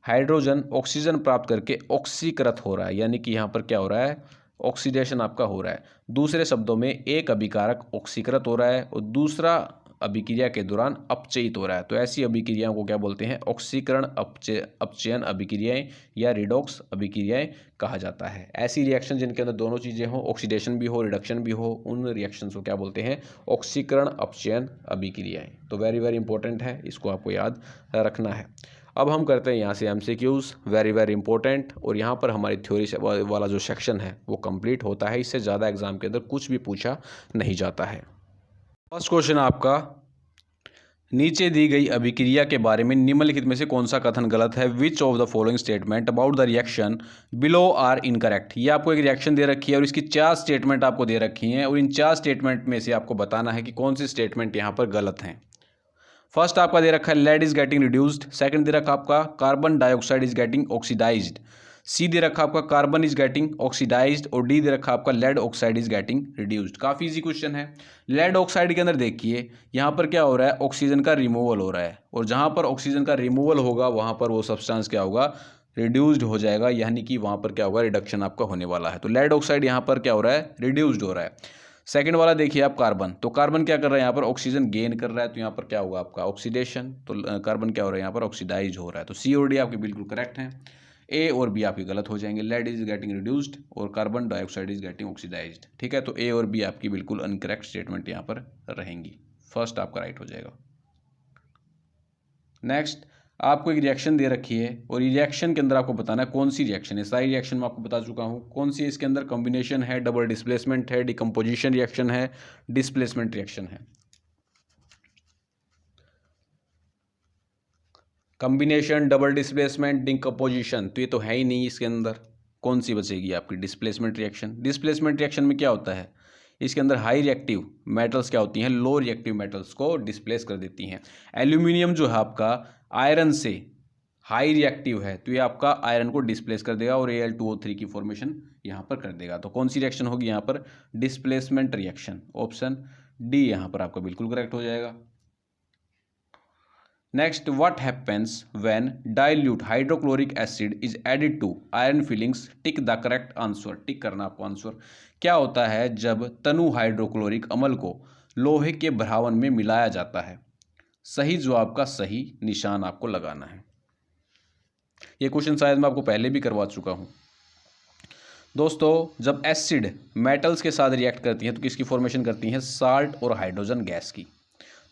हाइड्रोजन ऑक्सीजन प्राप्त करके ऑक्सीकृत हो रहा है, यानी कि यहाँ पर क्या हो रहा है, ऑक्सीडेशन आपका हो रहा है। दूसरे शब्दों में एक अभिकारक ऑक्सीकृत हो रहा है और दूसरा अभिक्रिया के दौरान अपचयित हो रहा है। तो ऐसी अभिक्रियाओं को क्या बोलते हैं, ऑक्सीकरण अपचयन अभिक्रियाएं या रिडॉक्स अभिक्रियाएं कहा जाता है। ऐसी रिएक्शन जिनके अंदर दोनों चीज़ें हो, ऑक्सीडेशन भी हो रिडक्शन भी हो, उन रिएक्शंस को क्या बोलते हैं, ऑक्सीकरण अपचयन अभिक्रियाएं। तो वेरी वेरी इंपॉर्टेंट है, इसको आपको याद रखना है। अब हम करते हैं यहाँ से एमसीक्यूज, वेरी वेरी इंपॉर्टेंट। और यहाँ पर हमारी थ्योरी वाला जो सेक्शन है वो कंप्लीट होता है। इससे ज़्यादा एग्जाम के अंदर कुछ भी पूछा नहीं जाता है। फर्स्ट क्वेश्चन आपका, नीचे दी गई अभिक्रिया के बारे में निम्नलिखित में से कौन सा कथन गलत है। Which of the following statement about the reaction below are incorrect. ये आपको एक रिएक्शन दे रखी है और इसकी 4 स्टेटमेंट आपको दे रखी हैं और इन 4 स्टेटमेंट में से आपको बताना है कि कौन सी स्टेटमेंट यहाँ पर गलत हैं। फर्स्ट आपका दे रखा है lead is getting reduced. Second दे रखा आपका carbon dioxide is getting oxidised. C दे रखा आपका कार्बन इज गेटिंग ऑक्सीडाइज्ड और डी दे रखा आपका lead oxide is getting reduced. काफ़ी इजी क्वेश्चन है। लेड ऑक्साइड के अंदर देखिए यहाँ पर क्या हो रहा है, ऑक्सीजन का रिमूवल हो रहा है और जहाँ पर ऑक्सीजन का रिमूवल होगा वहाँ पर वो सब्सटेंस क्या होगा, रिड्यूस्ड हो जाएगा, यानी कि वहाँ पर क्या होगा, रिडक्शन आपका होने वाला है। तो लेड ऑक्साइड यहाँ पर क्या हो रहा है, रिड्यूस्ड हो रहा है। सेकंड वाला देखिए आप कार्बन, तो कार्बन क्या कर रहा है, यहाँ पर ऑक्सीजन गेन कर रहा है, तो यहाँ पर क्या होगा आपका ऑक्सीडेशन। तो कार्बन क्या हो रहा है, यहाँ पर ऑक्सीडाइज हो रहा है। तो सी और डी आपके बिल्कुल करेक्ट हैं। ए और बी आपकी गलत हो जाएंगे। लेड इज गेटिंग रिड्यूस्ड और carbon dioxide is getting oxidised. ठीक है, तो ए और बी आपकी बिल्कुल अनकरेक्ट स्टेटमेंट यहाँ पर रहेंगी। फर्स्ट आपका राइट हो जाएगा। नेक्स्ट आपको एक रिएक्शन दे रखी है और रिएक्शन के अंदर आपको बताना है कौन सी रिएक्शन है। सारी रिएक्शन मैं आपको बता चुका हूँ कौन सी है। इसके अंदर कॉम्बिनेशन है, डबल डिस्प्लेसमेंट है, डिकम्पोजिशन रिएक्शन है, डिस्प्लेसमेंट रिएक्शन है। कॉम्बिनेशन, डबल डिस्प्लेसमेंट, डिकम्पोजिशन, तो ये तो है ही नहीं। इसके अंदर कौन सी बचेगी आपकी, डिस्प्लेसमेंट रिएक्शन। डिस्प्लेसमेंट रिएक्शन में क्या होता है, इसके अंदर हाई रिएक्टिव मेटल्स क्या होती हैं, लो रिएक्टिव मेटल्स को डिस्प्लेस कर देती हैं। एल्यूमिनियम जो है आपका आयरन से हाई रिएक्टिव है, तो ये आपका आयरन को डिस्प्लेस कर देगा और Al2O3 की फॉर्मेशन यहाँ पर कर देगा। तो कौन सी रिएक्शन होगी यहाँ पर, डिस्प्लेसमेंट रिएक्शन। ऑप्शन डी यहाँ पर आपका बिल्कुल करेक्ट हो जाएगा। Next, what happens when dilute hydrochloric acid is added to iron filings. Tick the correct answer. Tick करना आपको आंसर। क्या होता है जब तनु हाइड्रोक्लोरिक अम्ल को लोहे के भरावन में मिलाया जाता है। सही जवाब का सही निशान आपको लगाना है। ये क्वेश्चन शायद मैं आपको पहले भी करवा चुका हूं। दोस्तों, जब एसिड मेटल्स के साथ रिएक्ट करती हैं तो किसकी फॉर्मेशन करती हैं, साल्ट और हाइड्रोजन गैस की।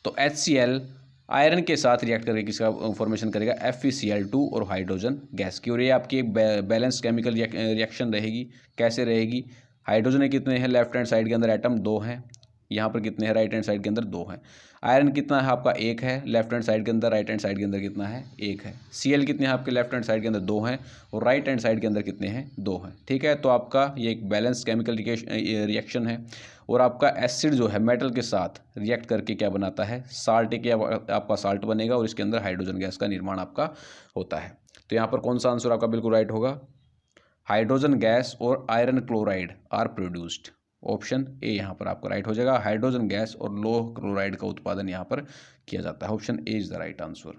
तो HCl आयरन के साथ रिएक्ट करके किसका फॉर्मेशन करेगा, FeCl2 और हाइड्रोजन गैस की। और ये आपकी एक बैलेंस केमिकल रिएक्शन रहेगी। कैसे रहेगी, हाइड्रोजन कितने हैं लेफ्ट हैंड साइड के अंदर, एटम 2 हैं। यहाँ पर कितने हैं, राइट हैंड साइड के अंदर 2 हैं। आयरन कितना है आपका, 1 है लेफ्ट हैंड साइड के अंदर, राइट हैंड साइड के अंदर कितना है, 1 है। Cl कितने हैं आपके लेफ्ट हैंड साइड के अंदर, 2 हैं और राइट हैंड साइड के अंदर कितने हैं, 2 हैं। ठीक है, तो आपका ये एक बैलेंस केमिकल रिएक्शन है। और आपका एसिड जो है मेटल के साथ रिएक्ट करके क्या बनाता है, साल्ट के आपका साल्ट बनेगा और इसके अंदर हाइड्रोजन गैस का निर्माण आपका होता है। तो यहाँ पर कौन सा आंसर आपका बिल्कुल राइट होगा, हाइड्रोजन गैस और iron chloride are produced. Option A यहाँ पर आपका राइट हो जाएगा। हाइड्रोजन गैस और लोह क्लोराइड का उत्पादन यहाँ पर किया जाता है। Option A is the right answer.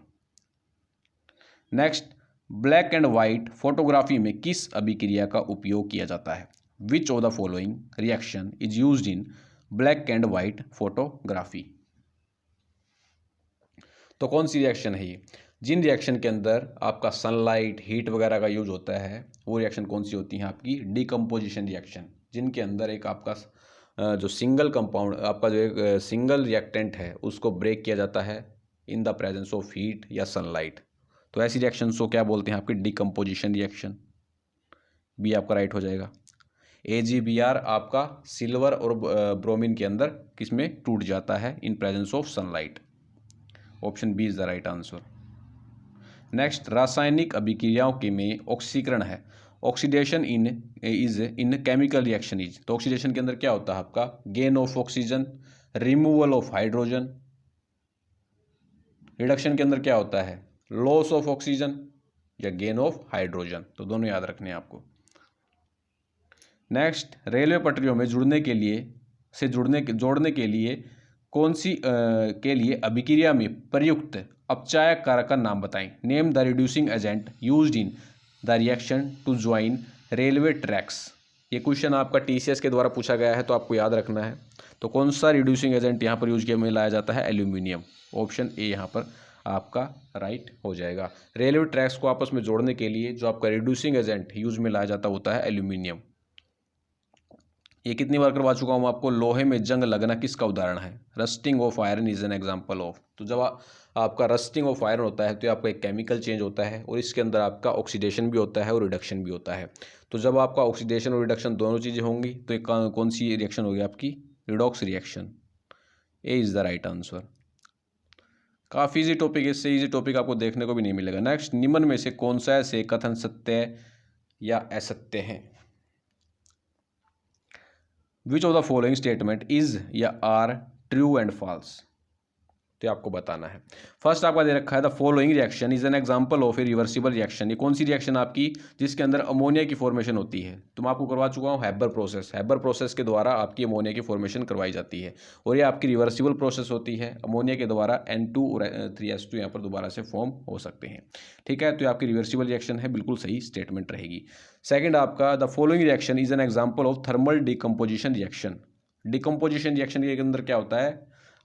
Next, black and white photography में किस अभिक्रिया का उपयोग किया जाता है। Which of the following reaction is used in black and white photography. तो कौन सी रिएक्शन है ये, जिन रिएक्शन के अंदर आपका सनलाइट हीट वगैरह का यूज होता है वो रिएक्शन कौन सी होती है आपकी, डिकम्पोजिशन रिएक्शन। जिनके अंदर एक आपका जो सिंगल कंपाउंड आपका जो एक सिंगल रिएक्टेंट है उसको ब्रेक किया जाता है इन द प्रेजेंस ऑफ हीट या सनलाइट। तो ऐसी रिएक्शन को क्या बोलते हैं आपकी, डिकम्पोजिशन रिएक्शन। बी आपका राइट हो जाएगा। AgBr आपका सिल्वर और ब्रोमीन के अंदर किसमें टूट जाता है, in presence of sunlight. Option B is the right answer. Next, रासायनिक अभिक्रियाओं के में ऑक्सीकरण है। Oxidation in chemical reaction is. तो ऑक्सीडेशन के अंदर क्या होता है आपका, gain of oxygen, removal of hydrogen. Reduction के अंदर क्या होता है, लॉस ऑफ ऑक्सीजन या गेन ऑफ हाइड्रोजन, तो दोनों याद रखने हैं आपको। नेक्स्ट, रेलवे पटरियों में जोड़ने के लिए कौन सी के लिए अभिक्रिया में प्रयुक्त अपचायक कारक का नाम बताएं। Name the reducing agent used in the reaction to join railway tracks. ये क्वेश्चन आपका टीसीएस के द्वारा पूछा गया है, तो आपको याद रखना है। तो कौन सा रिड्यूसिंग एजेंट यहाँ पर यूज किया में लाया जाता है, एल्यूमिनियम। ऑप्शन ए यहाँ पर आपका राइट हो जाएगा। रेलवे ट्रैक्स को आपस में जोड़ने के लिए जो आपका रिड्यूसिंग एजेंट यूज में लाया जाता होता है एल्यूमिनियम। ये कितनी बार करवा चुका हूँ आपको। लोहे में जंग लगना किसका उदाहरण है, rusting of iron is an example of. तो जब आपका रस्टिंग ऑफ आयरन होता है तो आपका एक केमिकल चेंज होता है और इसके अंदर आपका ऑक्सीडेशन भी होता है और रिडक्शन भी होता है। तो जब आपका ऑक्सीडेशन और रिडक्शन दोनों चीज़ें होंगी तो एक कौन सी रिएक्शन होगी आपकी, redox reaction. A is the right answer. काफ़ी ईजी टॉपिक है, इससे ईजी टॉपिक आपको देखने को भी नहीं मिलेगा। नेक्स्ट, निम्न में से कौन सा ऐसे कथन सत्य या असत्य है। Which of the following statement is या आर ट्रू एंड फॉल्स, तो आपको बताना है। फर्स्ट आपका दे रखा है the following reaction is an example of A reversible reaction. ये कौन सी रिएक्शन आपकी जिसके अंदर अमोनिया की फॉर्मेशन होती है। तो मैं आपको करवा चुका हूँ हैबर प्रोसेस। हैबर प्रोसेस के द्वारा आपकी अमोनिया की फॉर्मेशन करवाई जाती है और ये आपकी रिवर्सिबल प्रोसेस होती है। अमोनिया के द्वारा N2 और 3H2 यहाँ पर दोबारा से फॉर्म हो सकते हैं। ठीक है, तो ये आपकी रिवर्सिबल रिएक्शन है, बिल्कुल सही स्टेटमेंट रहेगी। सेकेंड आपका the following reaction is an example of thermal decomposition reaction. Decomposition reaction के अंदर क्या होता है,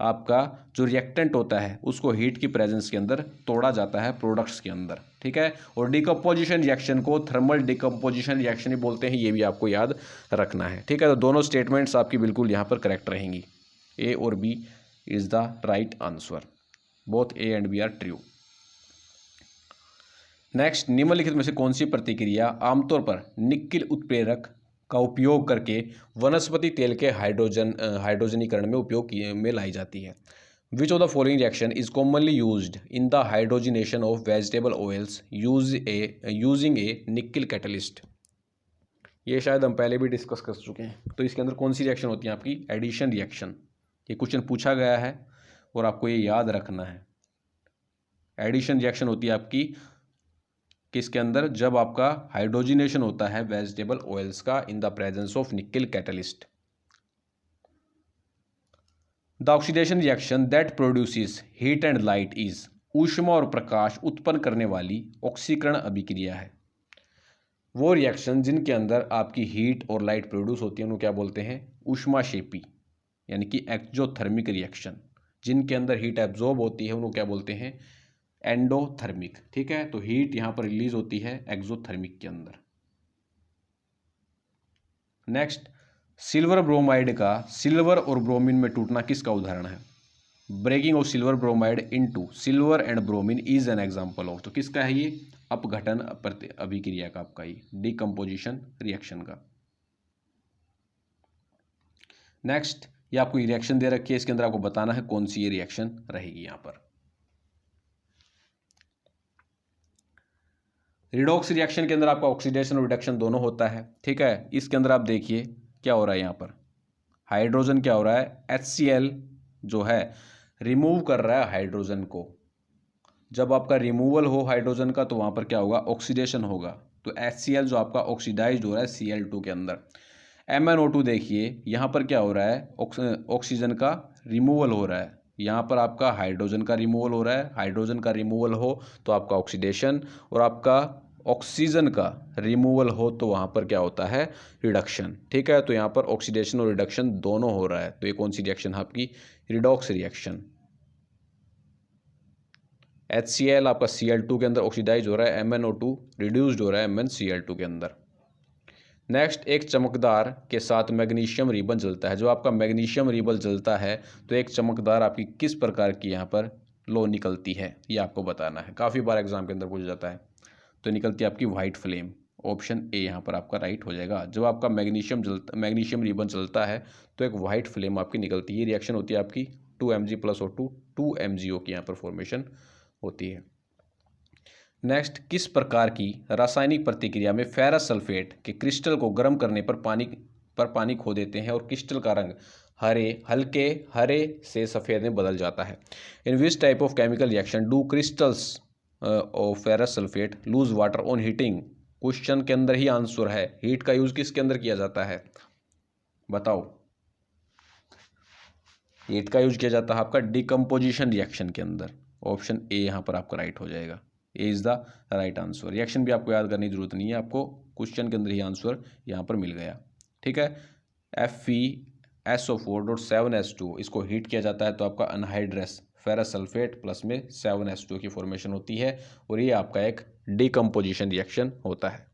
आपका जो रिएक्टेंट होता है उसको हीट की प्रेजेंस के अंदर तोड़ा जाता है प्रोडक्ट्स के अंदर। ठीक है, और डिकम्पोजिशन रिएक्शन को थर्मल डिकम्पोजिशन रिएक्शन ही बोलते हैं, ये भी आपको याद रखना है। ठीक है, तो दोनों स्टेटमेंट्स आपकी बिल्कुल यहाँ पर करेक्ट रहेंगी। ए और B is the right answer, both A and B are true. Next, निम्नलिखित में से कौन सी प्रतिक्रिया आमतौर पर निक्ल उत्प्रेरक का उपयोग करके वनस्पति तेल के हाइड्रोजनीकरण में उपयोग में लाई जाती है। Which of the following reaction is commonly used in the hydrogenation of vegetable oils using a nickel catalyst. ये शायद हम पहले भी डिस्कस कर चुके हैं। तो इसके अंदर कौन सी रिएक्शन होती है आपकी, एडिशन रिएक्शन। ये क्वेश्चन पूछा गया है और आपको ये याद रखना है। एडिशन रिएक्शन होती है आपकी किसके अंदर, जब आपका हाइड्रोजिनेशन होता है वेजिटेबल ऑयल्स का in the presence of nickel catalyst. The oxidation reaction that produces heat and light is, ऊष्मा और प्रकाश उत्पन्न करने वाली ऑक्सीकरण अभिक्रिया है। वो रिएक्शन जिनके अंदर आपकी हीट और लाइट प्रोड्यूस होती है उनको क्या बोलते हैं, ऊष्माक्षेपी, यानी कि एक्सोथर्मिक रिएक्शन। जिनके अंदर हीट एब्जॉर्ब होती है उनको क्या बोलते हैं, एंडोथर्मिक। ठीक है, तो हीट यहां पर रिलीज होती है एक्सोथर्मिक के अंदर। नेक्स्ट, सिल्वर ब्रोमाइड का सिल्वर और ब्रोमीन में टूटना किसका उदाहरण है। Breaking of silver bromide into silver and bromine is an example of. तो किसका है ये, अपघटन अभिक्रिया का, आपका ये डिकम्पोजिशन रिएक्शन का। नेक्स्ट, ये आपको रिएक्शन दे रखी है, इसके अंदर आपको बताना है कौन सी ये रिएक्शन रहेगी। यहां पर रिडॉक्स रिएक्शन के अंदर आपका ऑक्सीडेशन और रिडक्शन दोनों होता है। ठीक है, इसके अंदर आप देखिए क्या हो रहा है, यहाँ पर हाइड्रोजन क्या हो रहा है, HCl जो है रिमूव कर रहा है हाइड्रोजन को। जब आपका रिमूवल हो हाइड्रोजन का तो वहाँ पर क्या होगा, ऑक्सीडेशन होगा। तो HCl जो आपका ऑक्सीडाइज हो रहा है Cl2 के अंदर। MnO2 देखिए यहाँ पर क्या हो रहा है, ऑक्सीजन का रिमूवल हो रहा है। यहाँ पर आपका हाइड्रोजन का रिमूवल हो रहा है। हाइड्रोजन का रिमूवल हो तो आपका ऑक्सीडेशन, और आपका ऑक्सीजन का रिमूवल हो तो वहाँ पर क्या होता है, रिडक्शन। ठीक है, तो यहाँ पर ऑक्सीडेशन और रिडक्शन दोनों हो रहा है। तो ये कौन सी रिएक्शन है आपकी, रिडॉक्स रिएक्शन। HCl आपका Cl2 के अंदर ऑक्सीडाइज हो रहा है, MnO2 रिड्यूस्ड हो रहा है MnCl2 के अंदर। नेक्स्ट, एक चमकदार के साथ मैग्नीशियम रिबन जलता है। जो आपका मैग्नीशियम रिबन जलता है तो एक चमकदार आपकी किस प्रकार की यहाँ पर लो निकलती है, ये आपको बताना है। काफ़ी बार एग्जाम के अंदर पूछा जाता है। तो निकलती है आपकी वाइट फ्लेम। ऑप्शन ए यहाँ पर आपका राइट हो जाएगा। जब आपका मैग्नीशियम रिबन जलता है तो एक वाइट फ्लेम आपकी निकलती है। ये रिएक्शन होती है आपकी 2Mg+O2 2MgO की यहाँ पर फॉर्मेशन होती है। नेक्स्ट, किस प्रकार की रासायनिक प्रतिक्रिया में फेरस सल्फेट के क्रिस्टल को गर्म करने पर पानी खो देते हैं और क्रिस्टल का रंग हल्के हरे से सफ़ेद में बदल जाता है। In which type of chemical reaction do crystals of ferrous sulphate lose water on heating. Question के अंदर ही आंसर है। हीट का यूज किसके अंदर किया जाता है, बताओ। हीट का यूज किया जाता है आपका डिकम्पोजिशन रिएक्शन के अंदर। ऑप्शन ए यहाँ पर आपका राइट हो जाएगा। A is the right answer. Reaction भी आपको याद करने की जरूरत नहीं है, आपको क्वेश्चन के अंदर ही आंसर यहाँ पर मिल गया। ठीक है। FeSO4.7H2 इसको हीट किया जाता है तो आपका अनहाइड्रस फेरस सल्फेट प्लस में 7H2 की फॉर्मेशन होती है और ये आपका एक डिकम्पोजिशन रिएक्शन होता है।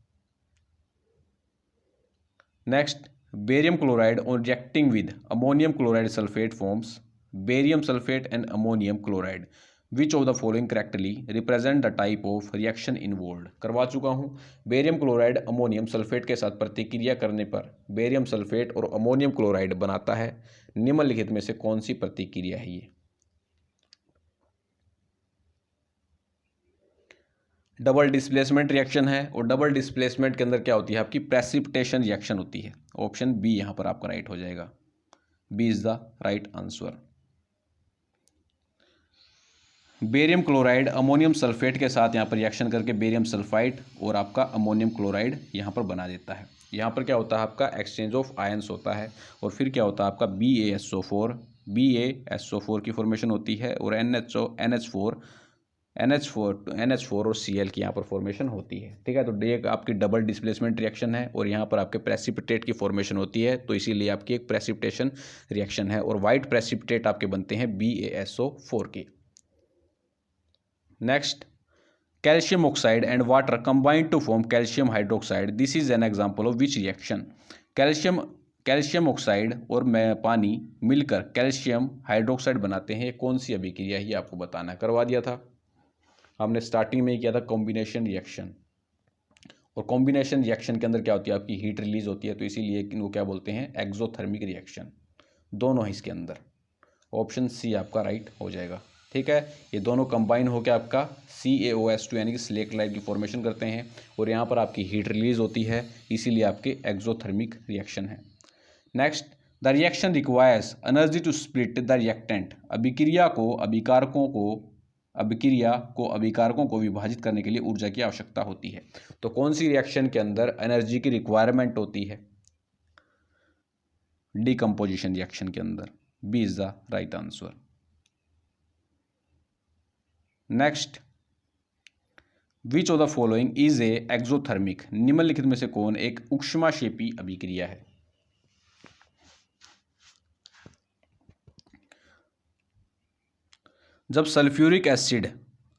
Next, barium chloride on reacting with ammonium chloride sulphate forms barium sulphate and ammonium chloride. Which of the following correctly represent the type of reaction involved. करवा चुका हूँ। बेरियम क्लोराइड अमोनियम सल्फेट के साथ प्रतिक्रिया करने पर बेरियम सल्फेट और ammonium chloride बनाता है। निम्नलिखित में से कौन सी प्रतिक्रिया है ये। डबल डिस्प्लेसमेंट रिएक्शन है और डबल डिस्प्लेसमेंट के अंदर क्या होती है आपकी प्रेसिपिटेशन रिएक्शन होती है। ऑप्शन बी यहां पर आपका राइट हो जाएगा। B is the right answer. Barium chloride ammonium sulphate के साथ यहाँ पर रिएक्शन करके बेरियम सल्फाइड और आपका अमोनियम क्लोराइड यहाँ पर बना देता है। यहाँ पर क्या होता है आपका एक्सचेंज ऑफ आयंस होता है और फिर क्या होता है आपका BaSO4 की फॉर्मेशन होती है और NH4 और Cl की यहाँ पर फॉर्मेशन होती है। ठीक है। तो ये आपकी डबल डिस्प्लेसमेंट रिएक्शन है और यहाँ पर आपके प्रेसिपिटेट की फॉर्मेशन होती है, तो इसीलिए आपकी एक प्रेसिपिटेशन रिएक्शन है और वाइट प्रेसिपिटेट आपके बनते हैं BaSO4 के। Next, calcium oxide and water combined to form calcium hydroxide. This is an example of which reaction. Calcium oxide और पानी मिलकर कैल्शियम हाइड्रोक्साइड बनाते हैं। ये कौन सी अभिक्रिया है ये आपको बताना है। करवा दिया था हमने, स्टार्टिंग में ही किया था कॉम्बिनेशन रिएक्शन। और कॉम्बिनेशन रिएक्शन के अंदर क्या होती है आपकी हीट रिलीज होती है, तो इसीलिए इनको क्या बोलते हैं एक्सोथर्मिक रिएक्शन। दोनों है इसके अंदर। ऑप्शन सी आपका राइट हो जाएगा। ठीक है। ये दोनों कंबाइन होकर आपका CaOH2 यानी कि सिलेक्ट की फॉर्मेशन करते हैं और यहाँ पर आपकी हीट रिलीज होती है, इसीलिए आपके एक्सोथर्मिक रिएक्शन है। Next, the reaction requires energy to split the reactant. अभिकारकों को विभाजित करने के लिए ऊर्जा की आवश्यकता होती है। तो कौन सी रिएक्शन के अंदर एनर्जी की रिक्वायरमेंट होती है। डिकम्पोजिशन रिएक्शन के अंदर। B is the right answer. Next, which of the following is a exothermic. निम्नलिखित में से कौन एक ऊष्माक्षेपी अभिक्रिया है। जब सल्फ्यूरिक एसिड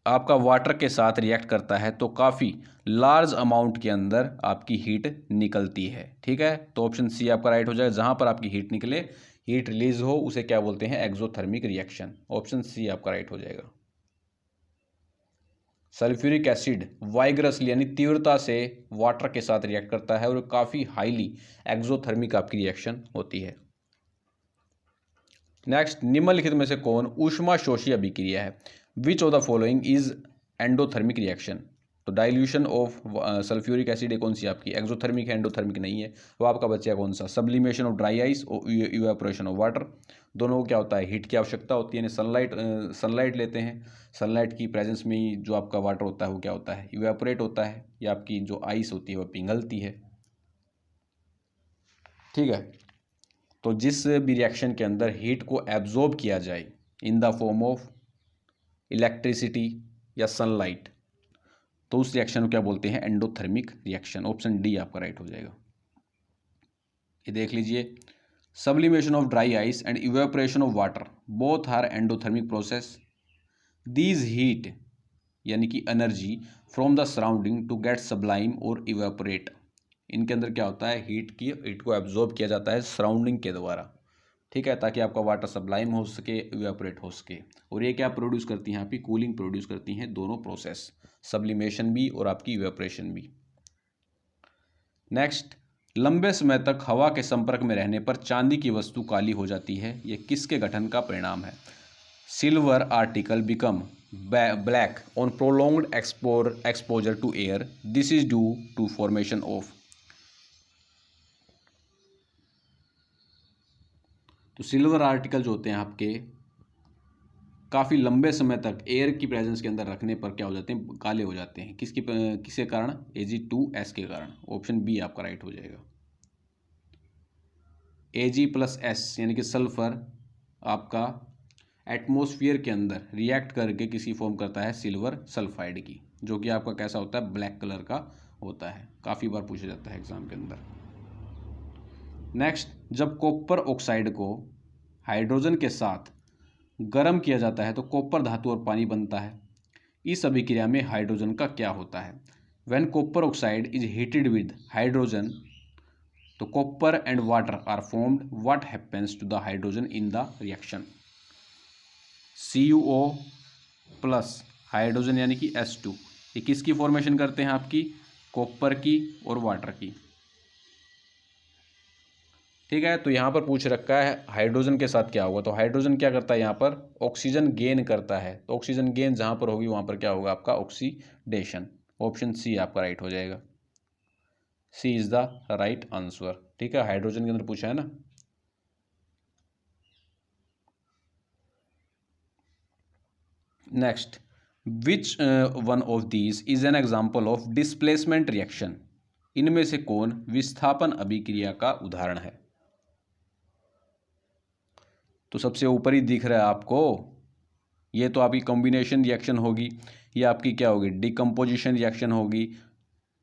आपका वाटर के साथ रिएक्ट करता है तो काफ़ी लार्ज अमाउंट के अंदर आपकी हीट निकलती है। ठीक है। तो ऑप्शन सी आपका राइट हो जाएगा। जहां पर आपकी हीट निकले, हीट रिलीज हो, उसे क्या बोलते हैं एक्सोथर्मिक रिएक्शन। ऑप्शन सी आपका राइट हो जाएगा। सल्फ्यूरिक एसिड वाइग्रसली यानी तीव्रता से वाटर के साथ रिएक्ट करता है और काफ़ी हाईली एक्सोथर्मिक आपकी रिएक्शन होती है। नेक्स्ट, निम्नलिखित में से कौन ऊष्माशोषी अभिक्रिया है। Which of the following is endothermic reaction. तो डाइल्यूशन ऑफ सल्फ्यूरिक एसिड कौन सी आपकी एक्सोथर्मिक है, एंडोथर्मिक नहीं है। तो आपका बच्चा कौन सा सब्लिमेशन ऑफ ड्राई आइस और इवेपोरेशन ऑफ वाटर। दोनों को क्या होता है हीट की आवश्यकता होती है, यानी सनलाइट लेते हैं, सनलाइट की प्रेजेंस में ही जो आपका वाटर होता है वो क्या होता है इवेपोरेट होता है, या आपकी जो आइस होती है वो पिघलती है। ठीक है। तो जिस भी रिएक्शन के अंदर हीट को एब्जॉर्ब किया जाए in the form of electricity या सनलाइट, तो उस रिएक्शन को क्या बोलते हैं एंडोथर्मिक रिएक्शन। ऑप्शन डी आपका राइट हो जाएगा। ये देख लीजिए, sublimation of dry ice and evaporation of water both are endothermic process. These heat यानी कि energy from the surrounding to get sublime और इवेपोरेट। इनके अंदर क्या होता है हीट को एब्जॉर्ब किया जाता है सराउंडिंग के द्वारा। ठीक है, ताकि आपका वाटर सब्लाइम हो सके, इवेपोरेट हो सके। और ये क्या प्रोड्यूस करती हैं आपकी कूलिंग प्रोड्यूस करती हैं, दोनों प्रोसेस, सब्लिमेशन भी और आपकी इवेपोरेशन भी। नेक्स्ट, लंबे समय तक हवा के संपर्क में रहने पर चांदी की वस्तु काली हो जाती है, ये किसके गठन का परिणाम है। Silver article become black on prolonged exposure to air, this is due to formation of. तो सिल्वर आर्टिकल जो होते हैं आपके काफ़ी लंबे समय तक एयर की प्रेजेंस के अंदर रखने पर क्या हो जाते हैं, काले हो जाते हैं। किसके कारण, Ag2S के कारण। ऑप्शन बी आपका राइट हो जाएगा। Ag+S यानी कि सल्फर आपका एटमॉस्फेयर के अंदर रिएक्ट करके किसी फॉर्म करता है सिल्वर सल्फाइड की, जो कि आपका कैसा होता है, ब्लैक कलर का होता है। काफ़ी बार पूछा जाता है एग्जाम के अंदर। नेक्स्ट, जब कॉपर ऑक्साइड को हाइड्रोजन के साथ गर्म किया जाता है तो कॉपर धातु और पानी बनता है। इस अभिक्रिया में हाइड्रोजन का क्या होता है? When copper oxide is heated with hydrogen तो copper and water are formed. What happens to the hydrogen in the reaction? CuO plus hydrogen यानी कि H2, ये किसकी फॉर्मेशन करते हैं, आपकी कॉपर की और वाटर की। ठीक है, तो यहाँ पर पूछ रखा है हाइड्रोजन के साथ क्या होगा, तो हाइड्रोजन क्या करता है, यहाँ पर ऑक्सीजन गेन करता है। तो ऑक्सीजन गेन जहाँ पर होगी वहाँ पर क्या होगा, आपका ऑक्सीडेशन। ऑप्शन सी आपका राइट हो जाएगा। सी इज द राइट आंसर। ठीक है, हाइड्रोजन के अंदर पूछा है ना। Next, which one of these is an example of displacement reaction? इनमें से कौन विस्थापन अभिक्रिया का उदाहरण है? तो सबसे ऊपर ही दिख रहा है आपको, ये तो आपकी कॉम्बिनेशन रिएक्शन होगी, ये आपकी क्या होगी, डिकम्पोजिशन रिएक्शन होगी।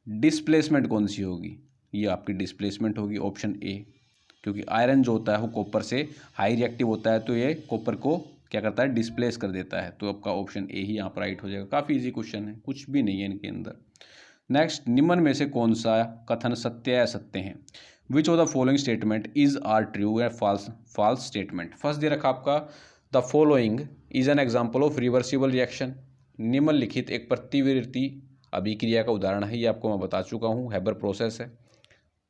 डिस्प्लेसमेंट कौन सी होगी, ये आपकी डिस्प्लेसमेंट होगी, ऑप्शन ए। क्योंकि आयरन जो होता है वो कॉपर से हाई रिएक्टिव होता है, तो ये कॉपर को क्या करता है, डिस्प्लेस कर देता है। तो आपका ऑप्शन ए ही यहाँ पर राइट हो जाएगा। काफ़ी इजी क्वेश्चन है, कुछ भी नहीं है इनके अंदर। नेक्स्ट, निम्न में से कौन सा कथन सत्य या असत्य है? Which of the following statement is are true या फॉल्स? False statement. फर्स्ट दे रखा आपका, the following is an example of reversible reaction. निम्नलिखित एक प्रतिवर्ती अभिक्रिया का उदाहरण है। ये आपको मैं बता चुका हूँ, हैबर प्रोसेस है।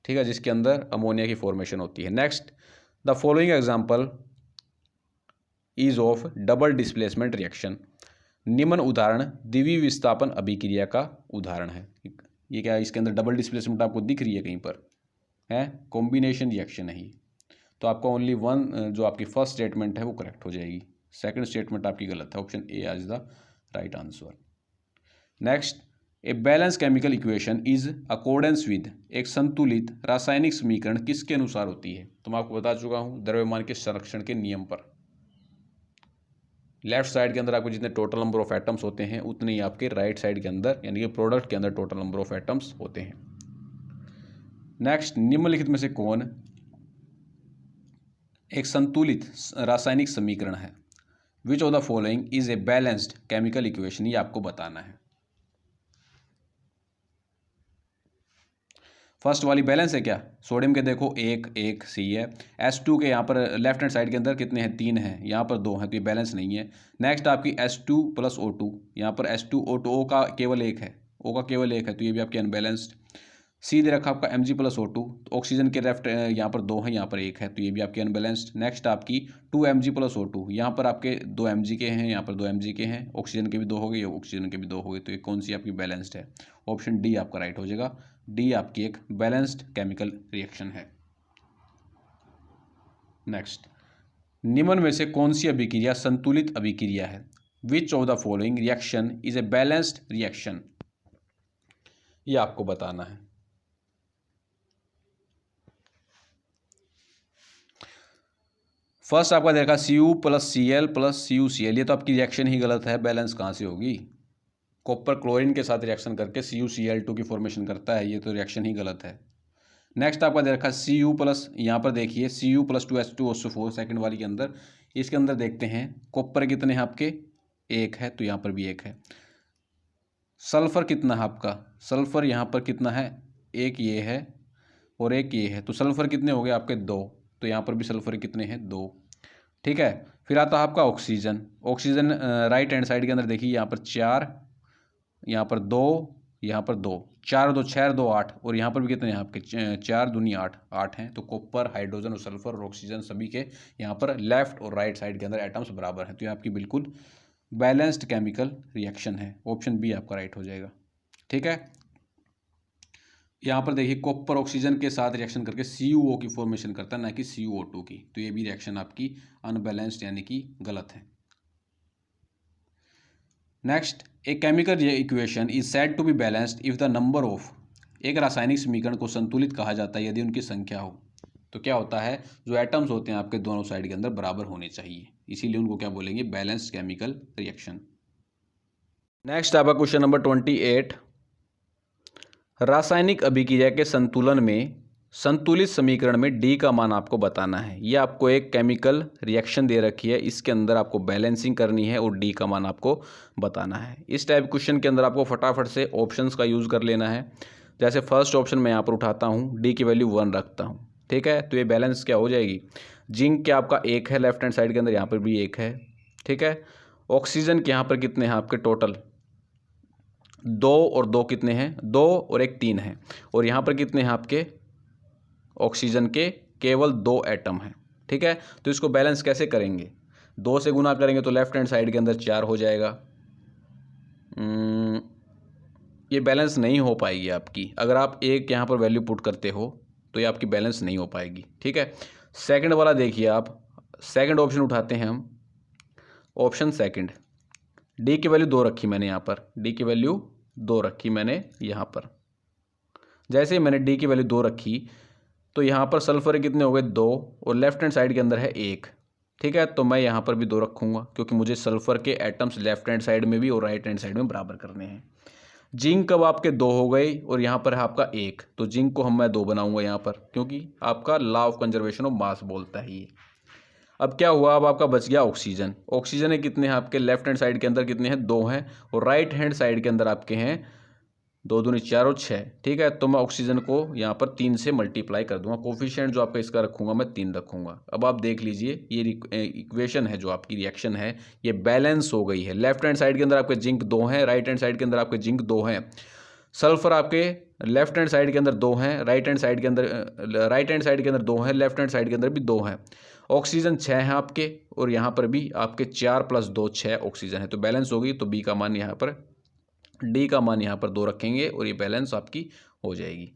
ठीक है, जिसके अंदर अमोनिया की फॉर्मेशन होती है। Next, the following example is of double displacement reaction. निम्न उदाहरण द्वितीय विस्थापन अभिक्रिया का उदाहरण है। ये क्या है, इसके अंदर डबल डिस्प्लेसमेंट आपको दिख रही है कहीं पर, है कॉम्बिनेशन रिएक्शन है ये। तो आपका ओनली वन जो आपकी फर्स्ट स्टेटमेंट है वो करेक्ट हो जाएगी, सेकंड स्टेटमेंट आपकी गलत है। Option A is the right answer. Next, a balance chemical equation is accordance with. एक संतुलित रासायनिक समीकरण किसके अनुसार होती है? तो मैं आपको बता चुका हूँ, द्रव्यमान के संरक्षण के नियम पर। लेफ्ट साइड के अंदर आपके जितने टोटल नंबर ऑफ एटम्स होते हैं उतने ही आपके राइट साइड के अंदर यानी कि प्रोडक्ट के अंदर टोटल नंबर ऑफ एटम्स होते हैं। नेक्स्ट, निम्नलिखित में से कौन एक संतुलित रासायनिक समीकरण है? Which of the following is a balanced chemical equation? ये आपको बताना है। फर्स्ट वाली बैलेंस है क्या, सोडियम के देखो एक एक सी है। H2 के यहाँ पर लेफ्ट हैंड साइड के अंदर कितने हैं, 3 हैं, यहाँ पर 2 हैं, तो ये बैलेंस नहीं है। नेक्स्ट आपकी H2 + O2, यहाँ पर H2O2 O का केवल एक है, O का केवल एक है, तो ये भी आपकी अनबैलेंस्ड। सी दे रखा आपका Mg + O2, तो ऑक्सीजन के लेफ्ट यहाँ पर 2 हैं, यहाँ पर एक है, तो ये भी आपकी अनबैलेंस्ड। नेक्स्ट आपकी 2Mg + O2, यहाँ पर आपके 2 Mg के हैं, यहाँ पर 2 Mg के हैं, ऑक्सीजन के भी 2 हो गए, ऑक्सीजन के भी 2 हो गए, तो ये कौन सी आपकी बैलेंस्ड है? ऑप्शन डी आपका राइट हो जाएगा। डी आपकी एक बैलेंस्ड केमिकल रिएक्शन है। नेक्स्ट, निम्न में से कौन सी अभिक्रिया संतुलित अभिक्रिया है? Which of the following reaction is a balanced reaction? ये आपको बताना है। फर्स्ट आपका देखा Cu + Cl + CuCl, ये तो आपकी रिएक्शन ही गलत है, बैलेंस कहाँ से होगी? कॉपर क्लोरीन के साथ रिएक्शन करके CuCl2 की फॉर्मेशन करता है, ये तो रिएक्शन ही गलत है। नेक्स्ट आपका दे रखा Cu+, यहाँ पर देखिए Cu + 2H2SO4 सेकंड वाली के अंदर, इसके अंदर देखते हैं कॉपर कितने हैं आपके, एक है, तो यहाँ पर भी एक है। सल्फर कितना है आपका, सल्फर यहाँ पर कितना है, एक ये है और एक ये है, तो सल्फर कितने हो गए आपके, 2, तो यहाँ पर भी सल्फर कितने हैं, 2। ठीक है, फिर आता है आपका oxygen. Oxygen right hand side के अंदर देखिए, यहाँ पर 4, यहाँ पर 2, यहाँ पर 2, 4 2 6 2 8, और यहाँ पर भी कितने हैं आपके, 4 दूनी 8, 8 हैं। तो कॉपर, हाइड्रोजन और सल्फर और ऑक्सीजन सभी के यहाँ पर लेफ्ट और राइट साइड के अंदर एटम्स बराबर हैं, तो ये आपकी बिल्कुल बैलेंस्ड केमिकल रिएक्शन है। ऑप्शन बी आपका राइट हो जाएगा। ठीक है, यहाँ पर देखिए कॉपर ऑक्सीजन के साथ रिएक्शन करके CuO की फॉर्मेशन करता है, ना कि CuO2 की, तो ये भी रिएक्शन आपकी अनबैलेंस्ड यानी कि गलत है। Next, a chemical equation is said to be balanced if the number of, एक रासायनिक समीकरण को संतुलित कहा जाता है यदि उनकी संख्या हो। तो क्या होता है, जो एटम्स होते हैं आपके दोनों साइड के अंदर बराबर होने चाहिए, इसीलिए उनको क्या बोलेंगे, बैलेंस्ड केमिकल रिएक्शन। नेक्स्ट आपका क्वेश्चन नंबर 28, रासायनिक अभिक्रिया के संतुलन में संतुलित समीकरण में डी का मान आपको बताना है। ये आपको एक केमिकल रिएक्शन दे रखी है, इसके अंदर आपको बैलेंसिंग करनी है और डी का मान आपको बताना है। इस टाइप क्वेश्चन के अंदर आपको फटाफट से ऑप्शंस का यूज़ कर लेना है। जैसे फर्स्ट ऑप्शन मैं यहाँ पर उठाता हूँ, डी की वैल्यू 1 रखता हूँ, ठीक है। तो ये बैलेंस क्या हो जाएगी, जिंक के आपका 1 है लेफ्ट हैंड साइड के अंदर, यहाँ पर भी 1 है, ठीक है। ऑक्सीजन के यहाँ पर कितने हैं आपके टोटल, 2 और 2 कितने हैं, 2 और 1 3 है, और यहाँ पर कितने हैं आपके ऑक्सीजन के, केवल 2 एटम हैं, ठीक है। तो इसको बैलेंस कैसे करेंगे, 2 से गुना करेंगे तो लेफ्ट हैंड साइड के अंदर 4 हो जाएगा। ये बैलेंस नहीं हो पाएगी आपकी, अगर आप एक यहाँ पर वैल्यू पुट करते हो तो ये आपकी बैलेंस नहीं हो पाएगी, ठीक है। सेकंड वाला देखिए आप, सेकंड ऑप्शन उठाते हैं हम, ऑप्शन सेकंड, डी की वैल्यू 2 रखी मैंने यहाँ पर, डी की वैल्यू 2 रखी मैंने यहाँ पर। जैसे मैंने डी की वैल्यू 2 रखी तो यहाँ पर सल्फर कितने हो गए, 2, और लेफ्ट हैंड साइड के अंदर है 1, ठीक है। तो मैं यहाँ पर भी 2 रखूँगा क्योंकि मुझे सल्फर के एटम्स लेफ्ट हैंड साइड में भी और राइट हैंड साइड में बराबर करने हैं। जिंक कब आपके 2 हो गई और यहाँ पर है आपका 1, तो जिंक को मैं 2 बनाऊंगा यहाँ पर, क्योंकि आपका law of conservation of mass बोलता है ये। अब क्या हुआ, अब आपका बच गया ऑक्सीजन। ऑक्सीजन है कितने हैं आपके लेफ्ट हैंड साइड के अंदर, कितने हैं, 2 हैं, और राइट हैंड साइड के अंदर आपके हैं 2 दूनी 4 और 6, ठीक है। तो मैं ऑक्सीजन को यहाँ पर 3 से मल्टीप्लाई कर दूंगा, कोफिशिएंट जो आपका इसका रखूंगा मैं 3 रखूंगा। अब आप देख लीजिए ये इक्वेशन है, जो आपकी रिएक्शन है ये बैलेंस हो गई है। लेफ्ट हैंड साइड के अंदर आपके जिंक 2 हैं, राइट हैंड साइड के अंदर आपके जिंक 2 हैं, सल्फर आपके लेफ्ट हैंड साइड के अंदर 2 हैं, राइट हैंड साइड के अंदर 2 हैं, लेफ्ट हैंड साइड के अंदर भी 2 हैं, ऑक्सीजन 6 हैं आपके, और यहाँ पर भी आपके 4 + 2 6 ऑक्सीजन है, तो बैलेंस होगी। तो बी का मान यहाँ पर, डी का मान यहाँ पर 2 रखेंगे और ये बैलेंस आपकी हो जाएगी।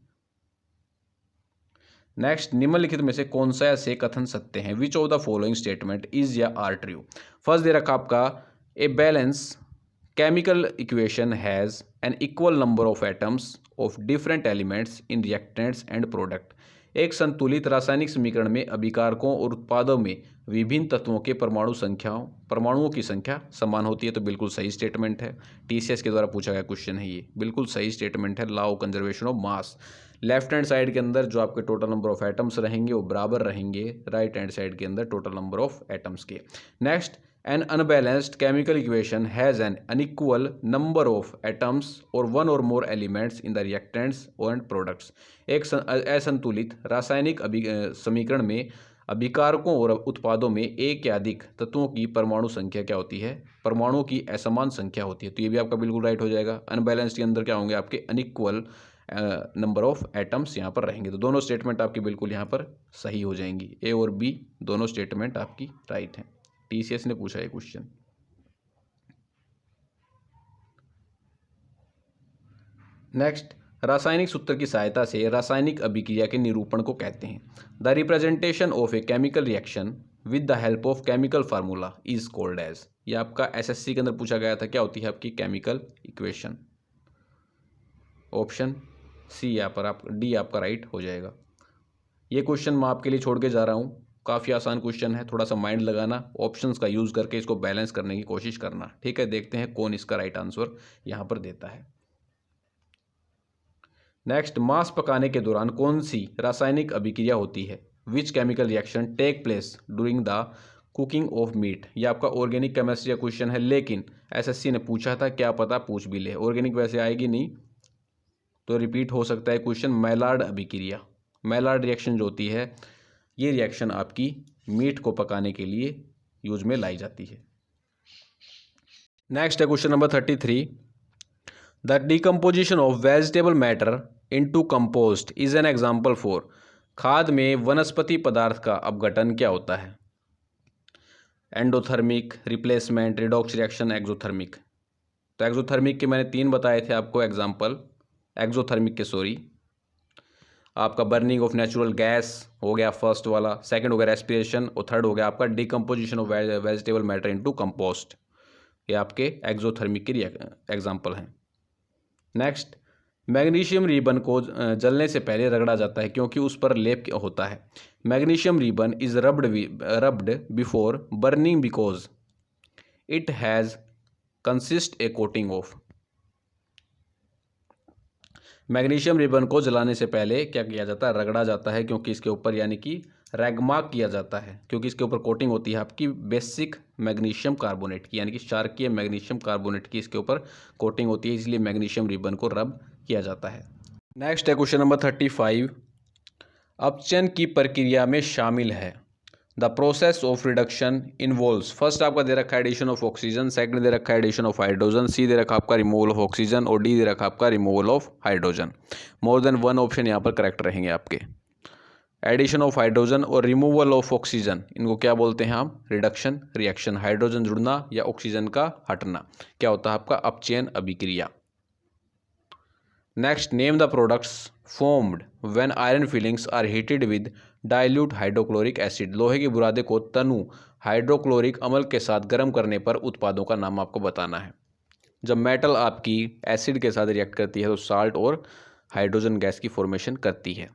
नेक्स्ट, निम्नलिखित में से कौन सा ऐसे कथन सत्य हैं, विच of the following statement is या आर ट्रू। फर्स्ट दे रखा आपका, a balance chemical equation has an equal number of atoms of different elements in reactants and product. एक संतुलित रासायनिक समीकरण में अभिकारकों और उत्पादों में विभिन्न तत्वों के परमाणुओं की संख्या समान होती है। तो बिल्कुल सही स्टेटमेंट है, टीसीएस के द्वारा पूछा गया क्वेश्चन है ये, बिल्कुल सही स्टेटमेंट है, law of conservation of mass. Left hand side के अंदर जो आपके टोटल नंबर ऑफ एटम्स रहेंगे वो बराबर रहेंगे राइट हैंड साइड के अंदर टोटल नंबर ऑफ एटम्स के। Next, N unbalanced chemical equation has an unequal number of atoms और 1 or more elements in the reactants and products. एक असंतुलित रासायनिक समीकरण में अभिकारकों और उत्पादों में एक या अधिक तत्वों की परमाणु संख्या क्या होती है, परमाणुओं की असमान संख्या होती है। तो ये भी आपका बिल्कुल राइट हो जाएगा। अनबैलेंस्ड के अंदर क्या होंगे आपके अनइक्वल नंबर ऑफ एटम्स यहाँ पर रहेंगे। तो दोनों स्टेटमेंट आपकी बिल्कुल यहाँ पर सही हो जाएंगी, ए और बी दोनों स्टेटमेंट आपकी राइट हैं। टीसीएस ने पूछा है क्वेश्चन। नेक्स्ट, रासायनिक सूत्र की सहायता से रासायनिक अभिक्रिया के निरूपण को कहते हैं। The representation of a chemical reaction with the help of chemical formula is called as. ये आपका एसएससी के अंदर पूछा गया था, क्या होती है आपकी केमिकल इक्वेशन। ऑप्शन सी यहाँ पर आप, डी आपका राइट हो जाएगा। ये क्वेश्चन मैं आपके लिए छोड़ के जा रहा हूँ, काफ़ी आसान क्वेश्चन है, थोड़ा सा माइंड लगाना, ऑप्शंस का यूज़ करके इसको बैलेंस करने की कोशिश करना, ठीक है। देखते हैं कौन इसका राइट आंसर यहाँ पर देता है। नेक्स्ट, मांस पकाने के दौरान कौन सी रासायनिक अभिक्रिया होती है, which chemical reaction take place during the cooking of meat. ये आपका ऑर्गेनिक केमिस्ट्री का क्वेश्चन है, लेकिन एसएससी ने पूछा था, क्या पता पूछ भी ले। ऑर्गेनिक वैसे आएगी नहीं तो रिपीट हो सकता है क्वेश्चन। मैलार्ड अभिक्रिया, मैलार्ड रिएक्शन जो होती है, ये रिएक्शन आपकी मीट को पकाने के लिए यूज में लाई जाती है। नेक्स्ट है question number 33, the decomposition of vegetable matter into compost is an example for. खाद में वनस्पति पदार्थ का अपघटन क्या होता है, endothermic, replacement, redox reaction, exothermic. तो एक्सोथर्मिक के मैंने 3 बताए थे आपको एग्जाम्पल, एक्सोथर्मिक के सॉरी, आपका बर्निंग ऑफ नेचुरल गैस हो गया फर्स्ट वाला, सेकंड हो गया रेस्पिरेशन, और थर्ड हो गया आपका decomposition of vegetable matter into compost. ये आपके एक्सोथर्मिक के एग्जाम्पल हैं। नेक्स्ट, मैग्नीशियम रिबन को जलने से पहले रगड़ा जाता है क्योंकि उस पर लेप होता है। Magnesium ribbon is rubbed before burning because it has consist A coating of. Magnesium ribbon को जलाने से पहले क्या किया जाता है, रगड़ा जाता है, क्योंकि इसके ऊपर यानी कि रैगमार्क किया जाता है, क्योंकि इसके ऊपर कोटिंग होती है आपकी बेसिक मैग्नीशियम कार्बोनेट की, यानी कि क्षारकीय मैग्नीशियम कार्बोनेट की इसके ऊपर कोटिंग होती है, इसलिए मैग्नीशियम रिबन को रब किया जाता है। नेक्स्ट है क्वेश्चन नंबर 35। अपचयन की प्रक्रिया में शामिल है। The process of reduction involves, first आपका दे रखा है एडिशन ऑफ ऑक्सीजन, सेकंड दे रखा है एडिशन ऑफ हाइड्रोजन, सी दे रखा आपका रिमूवल ऑफ ऑक्सीजन और डी दे रखा आपका removal of hydrogen. More than one option यहाँ पर करेक्ट रहेंगे आपके। एडिशन ऑफ हाइड्रोजन और रिमूवल ऑफ ऑक्सीजन, इनको क्या बोलते हैं हम, रिडक्शन रिएक्शन। हाइड्रोजन जुड़ना या ऑक्सीजन का हटना क्या होता है आपका, अपचयन अभिक्रिया। Next, name the products formed when iron filings are heated with dilute hydrochloric acid. लोहे के बुरादे को तनु हाइड्रोक्लोरिक अम्ल के साथ गर्म करने पर उत्पादों का नाम आपको बताना है। जब मेटल आपकी एसिड के साथ रिएक्ट करती है तो साल्ट और हाइड्रोजन गैस की फॉर्मेशन करती है।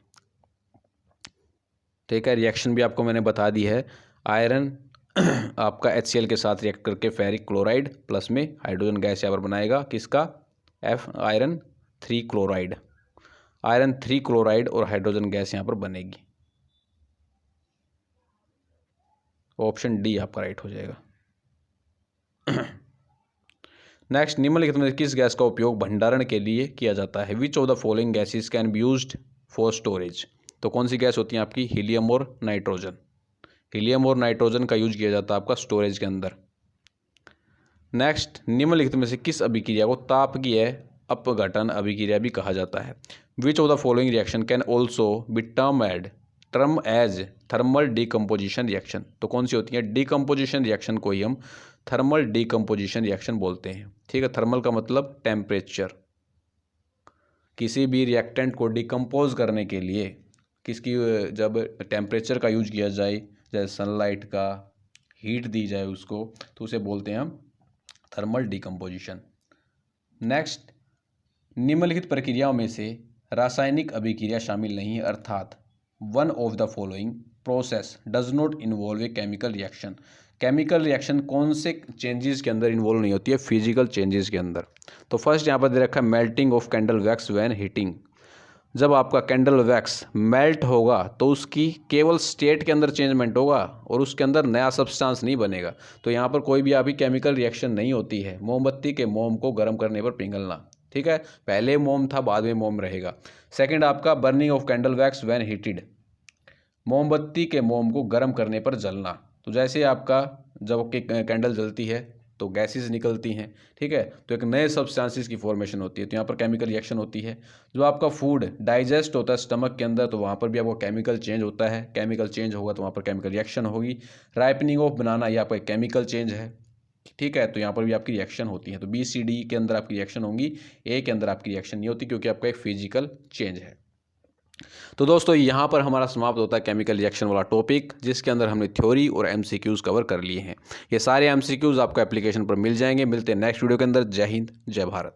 ठीक है, रिएक्शन भी आपको मैंने बता दी है। आयरन आपका HCl के साथ रिएक्ट करके फेरिक क्लोराइड प्लस में हाइड्रोजन गैस यहाँ पर बनाएगा, किसका, आयरन 3 क्लोराइड। आयरन 3 क्लोराइड और हाइड्रोजन गैस यहाँ पर बनेगी। ऑप्शन डी आपका राइट हो जाएगा। नेक्स्ट, निम्नलिखित में किस गैस का उपयोग भंडारण के लिए किया जाता है। Which of the following gases can be used for storage. तो कौन सी गैस होती है आपकी, हीलियम और नाइट्रोजन। हीलियम और नाइट्रोजन का यूज किया जाता है आपका स्टोरेज के अंदर। नेक्स्ट, निम्नलिखित में से किस अभिक्रिया को तापकीय अपघटन अभिक्रिया भी कहा जाता है। Which of the following reaction can also be term as thermal decomposition reaction. तो कौन सी होती है, डिकम्पोजिशन रिएक्शन को ही हम थर्मल डिकम्पोजिशन रिएक्शन बोलते हैं। ठीक है, थर्मल का मतलब टेम्परेचर। किसी भी रिएक्टेंट को डिकम्पोज करने के लिए किसकी, जब टेम्परेचर का यूज किया जाए, जैसे सनलाइट का हीट दी जाए उसको, तो उसे बोलते हैं हम थर्मल डिकम्पोजिशन। नेक्स्ट, निम्नलिखित प्रक्रियाओं में से रासायनिक अभिक्रिया शामिल नहीं है, अर्थात one of the following process does not involve A chemical reaction. Chemical reaction कौन से चेंजेस के अंदर इन्वॉल्व नहीं होती है, फिजिकल चेंजेस के अंदर। तो फर्स्ट यहाँ पर दे रखा है melting of candle wax when heating. जब आपका कैंडल वैक्स मेल्ट होगा तो उसकी केवल स्टेट के अंदर चेंजमेंट होगा और उसके अंदर नया सब्सटेंस नहीं बनेगा। तो यहाँ पर कोई भी अभी केमिकल रिएक्शन नहीं होती है। मोमबत्ती के मोम को गर्म करने पर पिघलना, ठीक है, पहले मोम था बाद में मोम रहेगा। सेकंड आपका burning of candle wax when heated, मोमबत्ती के मोम को गर्म करने पर जलना। तो जैसे आपका जब कैंडल जलती है तो गैसेस निकलती हैं, ठीक है, तो एक नए सब्सटेंसेस की फॉर्मेशन होती है, तो यहाँ पर केमिकल रिएक्शन होती है। जो आपका फूड डाइजेस्ट होता है स्टमक के अंदर, तो वहाँ पर भी आपको केमिकल चेंज होता है। केमिकल चेंज होगा तो वहाँ पर केमिकल रिएक्शन होगी। राइपनिंग ऑफ बनाना, ये आपका एक केमिकल चेंज है, ठीक है, तो यहाँ पर भी आपकी रिएक्शन होती है। तो BCD के अंदर आपकी रिएक्शन होंगी, A के अंदर आपकी रिएक्शन नहीं होती, क्योंकि आपका एक फिजिकल चेंज है। तो दोस्तों यहाँ पर हमारा समाप्त होता है केमिकल रिएक्शन वाला टॉपिक, जिसके अंदर हमने थ्योरी और MCQs कवर कर लिए हैं। ये सारे MCQs आपको एप्लीकेशन पर मिल जाएंगे। मिलते हैं नेक्स्ट वीडियो के अंदर। जय हिंद, जय भारत।